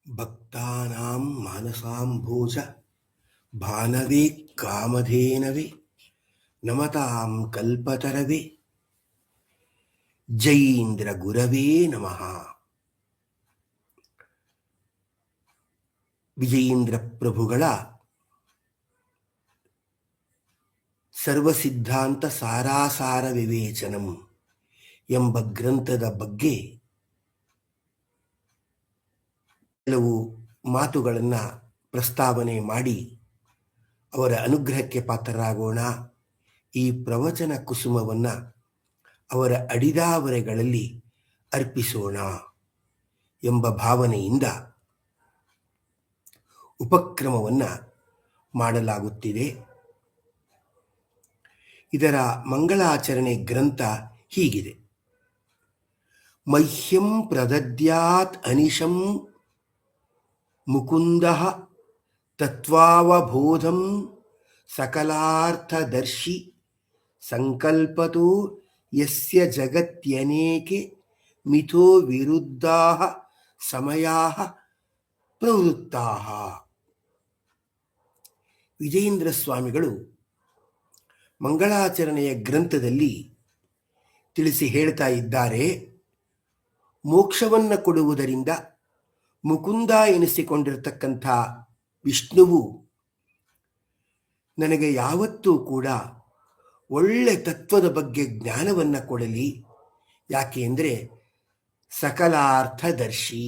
ಭಕ್ತಾನಾಂ ಮಾನಸಾಂಭೋಜ ಭಾನವೇ ಕಾಮಧೇನವೇ ನಮತಾಂ ಕಲ್ಪತರವೇ ಜೈಂದ್ರ ಗುರವೇ ನಮಃ. ವಿಜಯೇಂದ್ರ ಪ್ರಭುಗಳ ಸರ್ವಸಿದ್ಧಾಂತ ಸಾರಾಸಾರ ವಿವೇಚನಂ ಎಂಬ ಗ್ರಂಥದ ಬಗ್ಗೆ ಕೆಲವು ಮಾತುಗಳನ್ನು ಪ್ರಸ್ತಾವನೆ ಮಾಡಿ ಅವರ ಅನುಗ್ರಹಕ್ಕೆ ಪಾತ್ರರಾಗೋಣ. ಈ ಪ್ರವಚನ ಕುಸುಮವನ್ನು ಅವರ ಅಡಿದಾವರೆಗಳಲ್ಲಿ ಅರ್ಪಿಸೋಣ ಎಂಬ ಭಾವನೆಯಿಂದ ಉಪಕ್ರಮವನ್ನು ಮಾಡಲಾಗುತ್ತಿದೆ. ಇದರ ಮಂಗಳಾಚರಣೆ ಗ್ರಂಥ ಹೀಗಿದೆ: ಮಹ್ಯಂ ಪ್ರದದ್ಯಾತ್ ಅನಿಶಂ ಮುಕುಂದಃ ತತ್ವಾವಬೋಧಂ ಸಕಲಾರ್ಥದರ್ಶಿ ಸಂಕಲ್ಪತೋ ಯಸ್ಯ ಜಗತ್ಯನೇಕೆ ಮಿಥೋ ವಿರುದ್ಧಾಃ ಸಮಯಾಃ ಪ್ರವೃತ್ತಾಃ. ವಿಜಯೇಂದ್ರ ಸ್ವಾಮಿಗಳು ಮಂಗಳಾಚರಣೆಯ ಗ್ರಂಥದಲ್ಲಿ ತಿಳಿಸಿ ಹೇಳ್ತಾ ಇದ್ದಾರೆ, ಮೋಕ್ಷವನ್ನು ಕೊಡುವುದರಿಂದ ಮುಕುಂದ ಎನಿಸಿಕೊಂಡಿರತಕ್ಕಂಥ ವಿಷ್ಣುವು ನನಗೆ ಯಾವತ್ತೂ ಕೂಡ ಒಳ್ಳೆ ತತ್ವದ ಬಗ್ಗೆ ಜ್ಞಾನವನ್ನು ಕೊಡಲಿ. ಯಾಕೆ ಅಂದರೆ ಸಕಲಾರ್ಥದರ್ಶಿ,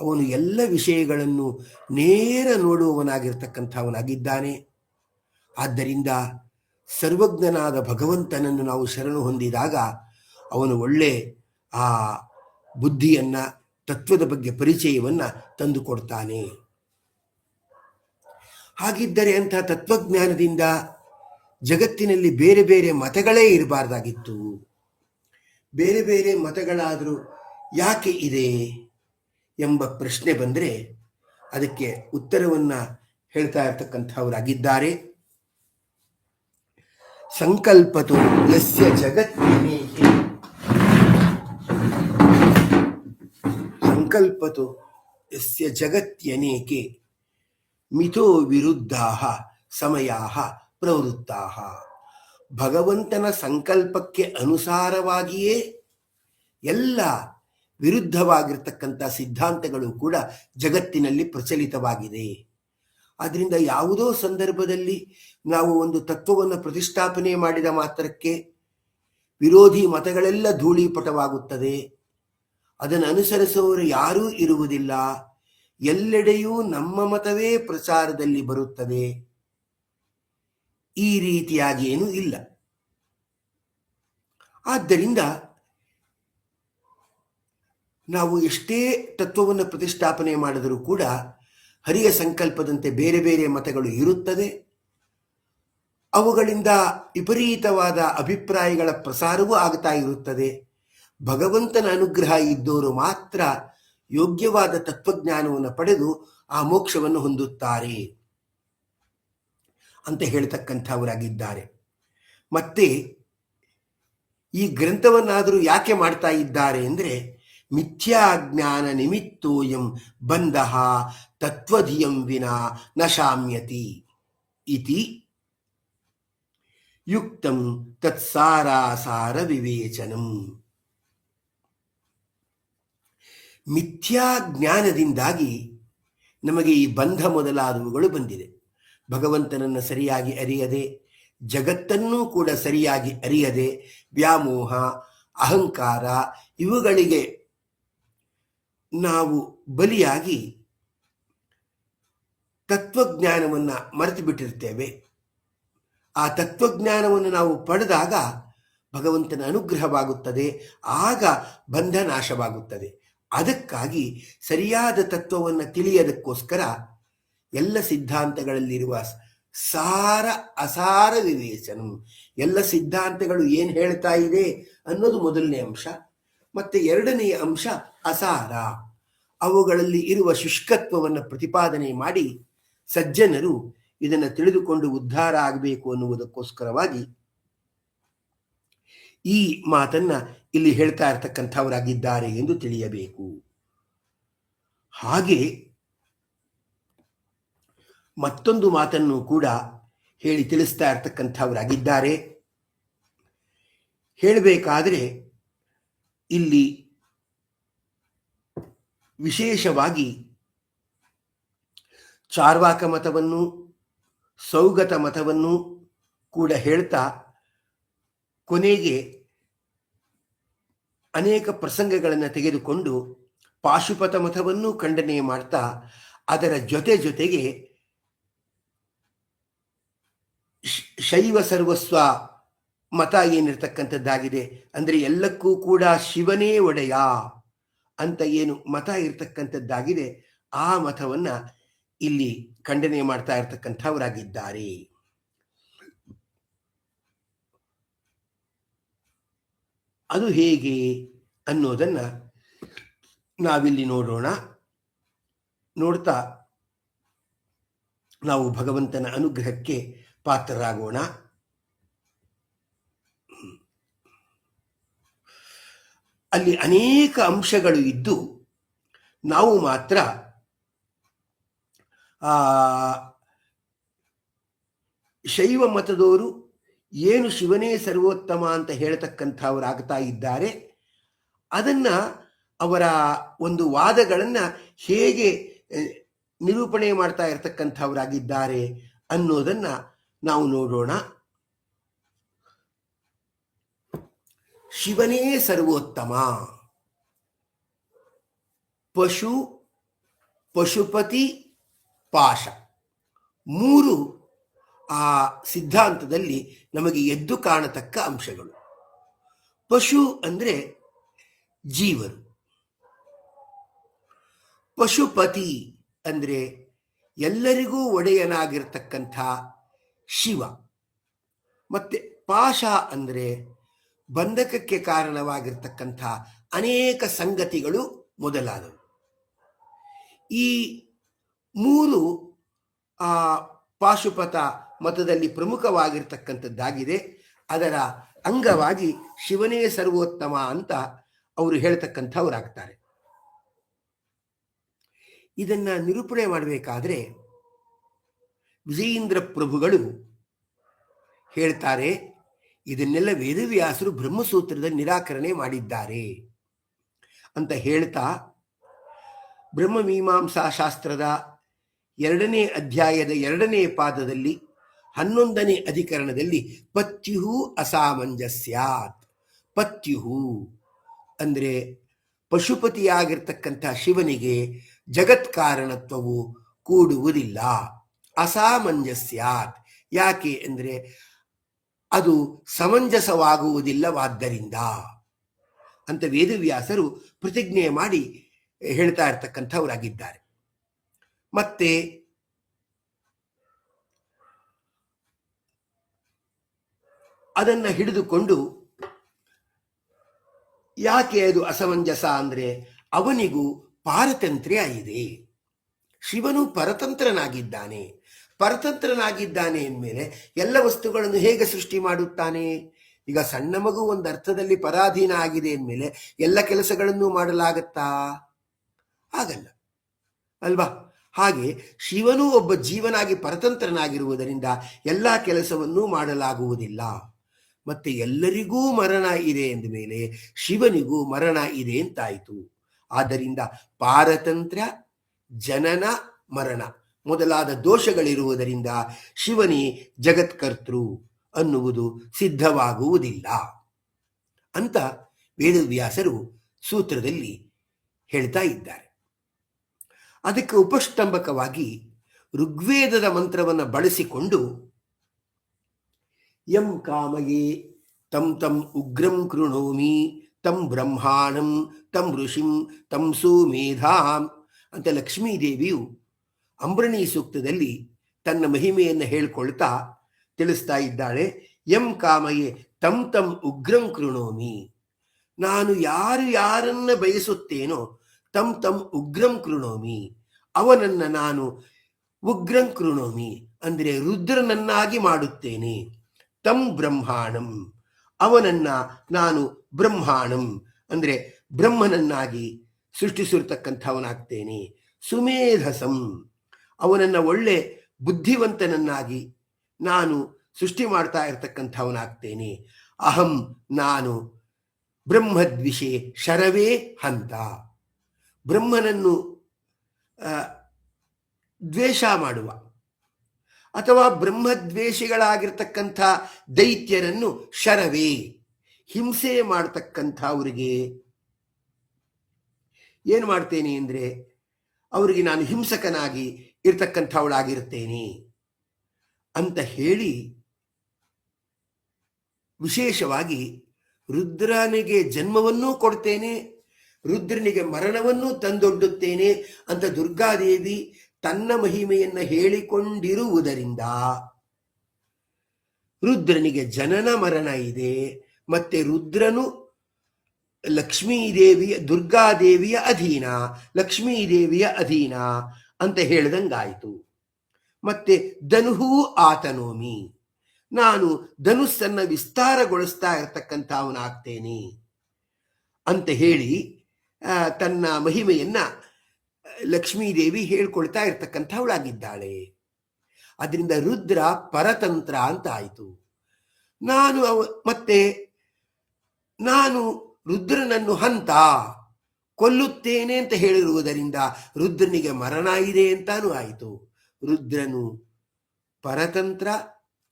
ಅವನು ಎಲ್ಲ ವಿಷಯಗಳನ್ನು ನೇರ ನೋಡುವವನಾಗಿರ್ತಕ್ಕಂಥವನಾಗಿದ್ದಾನೆ. ಆದ್ದರಿಂದ ಸರ್ವಜ್ಞನಾದ ಭಗವಂತನನ್ನು ನಾವು ಶರಣು ಹೊಂದಿದಾಗ ಅವನು ಒಳ್ಳೆ ಆ ಬುದ್ಧಿಯನ್ನು, ತತ್ವದ ಬಗ್ಗೆ ಪರಿಚಯವನ್ನು ತಂದುಕೊಡ್ತಾನೆ. ಹಾಗಿದ್ದರೆ ಅಂಥ ತತ್ವಜ್ಞಾನದಿಂದ ಜಗತ್ತಿನಲ್ಲಿ ಬೇರೆ ಬೇರೆ ಮತಗಳೇ ಇರಬಾರ್ದಾಗಿತ್ತು. ಬೇರೆ ಬೇರೆ ಮತಗಳಾದರೂ ಯಾಕೆ ಇದೆ ಎಂಬ ಪ್ರಶ್ನೆ ಬಂದರೆ ಅದಕ್ಕೆ ಉತ್ತರವನ್ನು ಹೇಳ್ತಾ ಇರ್ತಕ್ಕಂಥವರಾಗಿದ್ದಾರೆ. ಸಂಕಲ್ಪತೋ ಯಸ್ಯ ಜಗತ್ಯನೇಕೆ, ಸಂಕಲ್ಪತೋ ಯಸ್ಯ ಜಗತ್ಯನೇಕೆ ಮಿಥೋ ವಿರುದ್ಧಾಃ ಸಮಯಾಃ ಪ್ರವೃತ್ತಾಃ. ಭಗವಂತನ ಸಂಕಲ್ಪಕ್ಕೆ ಅನುಸಾರವಾಗಿಯೇ ಎಲ್ಲ ವಿರುದ್ಧವಾಗಿರ್ತಕ್ಕಂಥ ಸಿದ್ಧಾಂತಗಳು ಕೂಡ ಜಗತ್ತಿನಲ್ಲಿ ಪ್ರಚಲಿತವಾಗಿದೆ. ಆದ್ದರಿಂದ ಯಾವುದೋ ಸಂದರ್ಭದಲ್ಲಿ ನಾವು ಒಂದು ತತ್ವವನ್ನು ಪ್ರತಿಷ್ಠಾಪನೆ ಮಾಡಿದ ಮಾತ್ರಕ್ಕೆ ವಿರೋಧಿ ಮತಗಳೆಲ್ಲ ಧೂಳೀಪಟವಾಗುತ್ತದೆ. ಅದನ್ನು ಅನುಸರಿಸುವವರು ಯಾರೂ ಇರುವುದಿಲ್ಲ. ಎಲ್ಲೆಡೆಯೂ ನಮ್ಮ ಮತವೇ ಪ್ರಚಾರದಲ್ಲಿ ಬರುತ್ತದೆ. ಈ ರೀತಿಯಾಗಿ ಏನೂ ಇಲ್ಲ. ಆದ್ದರಿಂದ ನಾವು ಎಷ್ಟೇ ತತ್ವವನ್ನು ಪ್ರತಿಷ್ಠಾಪನೆ ಮಾಡಿದರೂ ಕೂಡ ಹರಿಯ ಸಂಕಲ್ಪದಂತೆ ಬೇರೆ ಬೇರೆ ಮತಗಳು ಇರುತ್ತದೆ. ಅವುಗಳಿಂದ ವಿಪರೀತವಾದ ಅಭಿಪ್ರಾಯಗಳ ಪ್ರಸಾರವೂ ಆಗ್ತಾ ಇರುತ್ತದೆ. ಭಗವಂತನ ಅನುಗ್ರಹ ಇದ್ದವರು ಮಾತ್ರ ಯೋಗ್ಯವಾದ ತತ್ವಜ್ಞಾನವನ್ನು ಪಡೆದು ಆ ಮೋಕ್ಷವನ್ನು ಹೊಂದುತ್ತಾರೆ ಅಂತ ಹೇಳ್ತಕ್ಕಂಥವರಾಗಿದ್ದಾರೆ. ಮತ್ತೆ ಈ ಗ್ರಂಥವನ್ನಾದರೂ ಯಾಕೆ ಮಾಡ್ತಾ ಇದ್ದಾರೆ ಅಂದರೆ, ಮಿಥ್ಯಾಜ್ಞಾನ ನಿಮಿತ್ತೋಯಂ ಬಂಧಃ ತತ್ವಧಿಯಂ ವಿನಾ ನ ಶಾಮ್ಯತಿ ಇತಿ ಯುಕ್ತಂ ತತ್ಸಾರಾಸಾರ ವಿವೇಚನಂ. ಮಿಥ್ಯಾಜ್ಞಾನದಿಂದಾಗಿ ನಮಗೆ ಈ ಬಂಧ ಮೊದಲಾದವುಗಳು ಬಂದಿದೆ. ಭಗವಂತನನ್ನು ಸರಿಯಾಗಿ ಅರಿಯದೆ, ಜಗತ್ತನ್ನೂ ಕೂಡ ಸರಿಯಾಗಿ ಅರಿಯದೆ, ವ್ಯಾಮೋಹ, ಅಹಂಕಾರ ಇವುಗಳಿಗೆ ನಾವು ಬಲಿಯಾಗಿ ತತ್ವಜ್ಞಾನವನ್ನು ಮರೆತು ಬಿಟ್ಟಿರ್ತೇವೆ. ಆ ತತ್ವಜ್ಞಾನವನ್ನು ನಾವು ಪಡೆದಾಗ ಭಗವಂತನ ಅನುಗ್ರಹವಾಗುತ್ತದೆ, ಆಗ ಬಂಧ ನಾಶವಾಗುತ್ತದೆ. ಅದಕ್ಕಾಗಿ ಸರಿಯಾದ ತತ್ವವನ್ನು ತಿಳಿಯೋದಕ್ಕೋಸ್ಕರ ಎಲ್ಲ ಸಿದ್ಧಾಂತಗಳಲ್ಲಿರುವ ಸಾರ ಅಸಾರ ವಿವೇಚನ, ಎಲ್ಲ ಸಿದ್ಧಾಂತಗಳು ಏನು ಹೇಳ್ತಾ ಇದೆ ಅನ್ನೋದು ಮೊದಲನೇ ಅಂಶ. ಮತ್ತು ಎರಡನೆಯ ಅಂಶ ಅಸಾರ, ಅವುಗಳಲ್ಲಿ ಇರುವ ಶುಷ್ಕತ್ವವನ್ನು ಪ್ರತಿಪಾದನೆ ಮಾಡಿ ಸಜ್ಜನರು ಇದನ್ನು ತಿಳಿದುಕೊಂಡು ಉದ್ಧಾರ ಆಗಬೇಕು ಅನ್ನುವುದಕ್ಕೋಸ್ಕರವಾಗಿ ಈ ಮಾತನ್ನ ಇಲ್ಲಿ ಹೇಳ್ತಾ ಇರತಕ್ಕಂಥವರಾಗಿದ್ದಾರೆ ಎಂದು ತಿಳಿಯಬೇಕು. ಹಾಗೆ ಮತ್ತೊಂದು ಮಾತನ್ನು ಕೂಡ ಹೇಳಿ ತಿಳಿಸ್ತಾ ಇರತಕ್ಕಂಥವರಾಗಿದ್ದಾರೆ. ಹೇಳಬೇಕಾದ್ರೆ ಇಲ್ಲಿ ವಿಶೇಷವಾಗಿ ಚಾರ್ವಾಕ ಮತವನ್ನು, ಸೌಗತ ಮತವನ್ನು ಕೂಡ ಹೇಳ್ತಾ ಕೊನೆಗೆ ಅನೇಕ ಪ್ರಸಂಗಗಳನ್ನು ತೆಗೆದುಕೊಂಡು ಪಾಶುಪತ ಮತವನ್ನು ಖಂಡನೆ ಮಾಡ್ತಾ ಅದರ ಜೊತೆಗೆ ಶೈವ ಸರ್ವಸ್ವ ಮತ ಏನಿರ್ತಕ್ಕಂಥದ್ದಾಗಿದೆ, ಅಂದರೆ ಎಲ್ಲಕ್ಕೂ ಕೂಡ ಶಿವನೇ ಒಡೆಯ ಅಂತ ಏನು ಮತ ಇರ್ತಕ್ಕಂಥದ್ದಾಗಿದೆ, ಆ ಮತವನ್ನ ಇಲ್ಲಿ ಖಂಡನೆ ಮಾಡ್ತಾ ಇರ್ತಕ್ಕಂಥವರಾಗಿದ್ದಾರೆ. ಅದು ಹೇಗೆ ಅನ್ನೋದನ್ನ ನಾವಿಲ್ಲಿ ನೋಡೋಣ. ನೋಡ್ತಾ ನಾವು ಭಗವಂತನ ಅನುಗ್ರಹಕ್ಕೆ ಪಾತ್ರರಾಗೋಣ. ಅಲ್ಲಿ ಅನೇಕ ಅಂಶಗಳು ಇದ್ದು ನಾವು ಮಾತ್ರ ಶೈವ ಮತದವರು ಏನು ಶಿವನೇ ಸರ್ವೋತ್ತಮ ಅಂತ ಹೇಳ್ತಕ್ಕಂಥವರಾಗ್ತಾ ಇದ್ದಾರೆ, ಅದನ್ನ ಅವರ ಒಂದು ವಾದಗಳನ್ನ ಹೇಗೆ ನಿರೂಪಣೆ ಮಾಡ್ತಾ ಇರತಕ್ಕಂಥವರಾಗಿದ್ದಾರೆ ಅನ್ನೋದನ್ನ ನಾವು ನೋಡೋಣ. ಶಿವನೇ ಸರ್ವೋತ್ತಮ, ಪಶು, ಪಶುಪತಿ, ಪಾಶ, ಮೂರು ಆ ಸಿದ್ಧಾಂತದಲ್ಲಿ ನಮಗೆ ಎದ್ದು ಕಾಣತಕ್ಕ ಅಂಶಗಳು. ಪಶು ಅಂದ್ರೆ ಜೀವರು, ಪಶುಪತಿ ಅಂದ್ರೆ ಎಲ್ಲರಿಗೂ ಒಡೆಯನಾಗಿರ್ತಕ್ಕಂಥ ಶಿವ, ಮತ್ತೆ ಪಾಶ ಅಂದ್ರೆ ಬಂಧಕಕ್ಕೆ ಕಾರಣವಾಗಿರ್ತಕ್ಕಂಥ ಅನೇಕ ಸಂಗತಿಗಳು ಮೊದಲಾದವು. ಈ ಮೂರು ಪಾಶುಪತ ಮತದಲ್ಲಿ ಪ್ರಮುಖವಾಗಿರ್ತಕ್ಕಂಥದ್ದಾಗಿದೆ. ಅದರ ಅಂಗವಾಗಿ ಶಿವನೇ ಸರ್ವೋತ್ತಮ ಅಂತ ಅವರು ಹೇಳ್ತಕ್ಕಂಥವರಾಗ್ತಾರೆ. ಇದನ್ನ ನಿರೂಪಣೆ ಮಾಡಬೇಕಾದ್ರೆ ವಿಜಯೇಂದ್ರ ಪ್ರಭುಗಳು ಹೇಳ್ತಾರೆ, ಇದನ್ನೆಲ್ಲ ವೇದವ್ಯಾಸರು ಬ್ರಹ್ಮಸೂತ್ರದಲ್ಲಿ ನಿರಾಕರಣೆ ಮಾಡಿದ್ದಾರೆ ಅಂತ ಹೇಳ್ತಾ, ಬ್ರಹ್ಮಮೀಮಾಂಸಾ ಶಾಸ್ತ್ರದ 2ನೇ ಅಧ್ಯಾಯದ 2ನೇ ಪಾದದಲ್ಲಿ 11ನೇ ಅಧಿಕರಣದಲ್ಲಿ ಪತ್ಯುಹು ಅಸಾಮಂಜಸ್ಯಾತ್, ಪತ್ಯುಹು ಅಂದ್ರೆ ಪಶುಪತಿಯಾಗಿರ್ತಕ್ಕಂಥ ಶಿವನಿಗೆ ಜಗತ್ಕಾರಣತ್ವವು ಕೂಡುವುದಿಲ್ಲ. ಅಸಾಮಂಜಸ್ಯಾತ್ ಯಾಕೆ ಅಂದರೆ ಅದು ಸಮಂಜಸವಾಗುವುದಿಲ್ಲವಾದ್ದರಿಂದ ಅಂತ ವೇದವ್ಯಾಸರು ಪ್ರತಿಜ್ಞೆ ಮಾಡಿ ಹೇಳ್ತಾ ಇರ್ತಕ್ಕಂಥವರಾಗಿದ್ದಾರೆ. ಮತ್ತೆ ಅದನ್ನ ಹಿಡಿದುಕೊಂಡು ಯಾಕೆ ಅದು ಅಸಮಂಜಸ ಅಂದ್ರೆ ಅವನಿಗೂ ಪಾರತಂತ್ರ್ಯ ಇದೆ. ಶಿವನು ಪರತಂತ್ರನಾಗಿದ್ದಾನೆ. ಪರತಂತ್ರನಾಗಿದ್ದಾನೆ ಅಂದಮೇಲೆ ಎಲ್ಲ ವಸ್ತುಗಳನ್ನು ಹೇಗೆ ಸೃಷ್ಟಿ ಮಾಡುತ್ತಾನೆ? ಈಗ ಸಣ್ಣ ಮಗು ಒಂದು ಅರ್ಥದಲ್ಲಿ ಪರಾಧೀನ ಆಗಿದೆ ಅಂದಮೇಲೆ ಎಲ್ಲ ಕೆಲಸಗಳನ್ನು ಮಾಡಲಾಗತ್ತಾ? ಆಗಲ್ಲ ಅಲ್ವಾ? ಹಾಗೆ ಶಿವನು ಒಬ್ಬ ಜೀವನಾಗಿ ಪರತಂತ್ರನಾಗಿರುವುದರಿಂದ ಎಲ್ಲ ಕೆಲಸವನ್ನೂ ಮಾಡಲಾಗುವುದಿಲ್ಲ. ಮತ್ತೆ ಎಲ್ಲರಿಗೂ ಮರಣ ಇದೆ ಎಂದ ಮೇಲೆ ಶಿವನಿಗೂ ಮರಣ ಇದೆ ಅಂತಾಯಿತು. ಆದ್ದರಿಂದ ಪಾರತಂತ್ರ್ಯ, ಜನನ, ಮರಣ ಮೊದಲಾದ ದೋಷಗಳಿರುವುದರಿಂದ ಶಿವನೇ ಜಗತ್ಕರ್ತೃ ಅನ್ನುವುದು ಸಿದ್ಧವಾಗುವುದಿಲ್ಲ ಅಂತ ವೇದವ್ಯಾಸರು ಸೂತ್ರದಲ್ಲಿ ಹೇಳ್ತಾ ಇದ್ದಾರೆ. ಅದಕ್ಕೆ ಉಪಸ್ತಂಭಕವಾಗಿ ಋಗ್ವೇದದ ಮಂತ್ರವನ್ನು ಬಳಸಿಕೊಂಡು ಯಂ ಕಾಮಯೇ ತಂ ತಂ ಉಗ್ರಂ ಕೃಣೋಮಿ ತಂ ಬ್ರಹ್ಮಾಣಂ ತಂ ಋಷಿಂ ತಂ ಸುಮೇಧಾಂ ಅಂತ ಲಕ್ಷ್ಮೀದೇವಿಯು ಅಂಬರಣಿ ಸೂಕ್ತದಲ್ಲಿ ತನ್ನ ಮಹಿಮೆಯನ್ನು ಹೇಳ್ಕೊಳ್ತಾ ತಿಳಿಸ್ತಾ ಇದ್ದಾಳೆ. ಯಂ ಕಾಮಯೇ ತಂ ತಂ ಉಗ್ರಂ ಕೃಣೋಮಿ, ನಾನು ಯಾರನ್ನ ಬಯಸುತ್ತೇನೋ ತಂ ತಂ ಉಗ್ರಂ ಕೃಣೋಮಿ, ಅವನನ್ನ ನಾನು ಉಗ್ರಂ ಕೃಣೋಮಿ ಅಂದರೆ ರುದ್ರನನ್ನಾಗಿ ಮಾಡುತ್ತೇನೆ. ತಂ ಬ್ರಹ್ಮಾಣಂ, ಅವನನ್ನ ನಾನು ಬ್ರಹ್ಮಾಣಂ ಅಂದರೆ ಬ್ರಹ್ಮನನ್ನಾಗಿ ಸೃಷ್ಟಿಸಿರ್ತಕ್ಕಂಥವನಾಗ್ತೇನೆ. ಸುಮೇಧಸಂ ಅವನನ್ನ ಒಳ್ಳೆ ಬುದ್ಧಿವಂತನನ್ನಾಗಿ ನಾನು ಸೃಷ್ಟಿ ಮಾಡ್ತಾ ಇರತಕ್ಕಂಥವನಾಗ್ತೇನೆ. ಅಹಂ ನಾನು ಬ್ರಹ್ಮದ್ವಿಷೆ ಶರವೇ ಹಂತ ಬ್ರಹ್ಮನನ್ನು ದ್ವೇಷ ಮಾಡುವ ಅಥವಾ ಬ್ರಹ್ಮದ್ವೇಷಿಗಳಾಗಿರ್ತಕ್ಕಂಥ ದೈತ್ಯರನ್ನು ಶರವೇ ಹಿಂಸೆ ಮಾಡತಕ್ಕಂಥವ್ರಿಗೆ ಏನು ಮಾಡ್ತೇನೆ ಅಂದರೆ ಅವರಿಗೆ ನಾನು ಹಿಂಸಕನಾಗಿ ಇರ್ತಕ್ಕಂಥವಳಾಗಿರ್ತೇನೆ ಅಂತ ಹೇಳಿ ವಿಶೇಷವಾಗಿ ರುದ್ರನಿಗೆ ಜನ್ಮವನ್ನೂ ಕೊಡ್ತೇನೆ, ರುದ್ರನಿಗೆ ಮರಣವನ್ನೂ ತಂದೊಡ್ಡುತ್ತೇನೆ ಅಂತ ದುರ್ಗಾದೇವಿ ತನ್ನ ಮಹಿಮೆಯನ್ನು ಹೇಳಿಕೊಂಡಿರುವುದರಿಂದ ರುದ್ರನಿಗೆ ಜನನ ಮರಣ ಇದೆ. ಮತ್ತೆ ರುದ್ರನು ಲಕ್ಷ್ಮೀದೇವಿಯ ದುರ್ಗಾದೇವಿಯ ಅಧೀನ, ಲಕ್ಷ್ಮೀದೇವಿಯ ಅಧೀನ ಅಂತ ಹೇಳ್ದಂಗಾಯಿತು. ಮತ್ತೆ ಧನುಹೂ ಆತನೋಮಿ ನಾನು ಧನುಸ್ಸನ್ನು ವಿಸ್ತಾರಗೊಳಿಸ್ತಾ ಇರತಕ್ಕಂಥವನಾಗ್ತೇನೆ ಅಂತ ಹೇಳಿ ತನ್ನ ಮಹಿಮೆಯನ್ನ ಲಕ್ಷ್ಮೀದೇವಿ ಹೇಳ್ಕೊಳ್ತಾ ಇರ್ತಕ್ಕಂಥವಳಾಗಿದ್ದಾಳೆ. ಅದರಿಂದ ರುದ್ರ ಪರತಂತ್ರ ಅಂತ ಆಯಿತು. ಮತ್ತೆ ನಾನು ರುದ್ರನನ್ನು ಹಂತ ಕೊಲ್ಲುತ್ತೇನೆ ಅಂತ ಹೇಳಿರುವುದರಿಂದ ರುದ್ರನಿಗೆ ಮರಣ ಇದೆ ಅಂತಾನೂ ಆಯಿತು. ರುದ್ರನು ಪರತಂತ್ರ,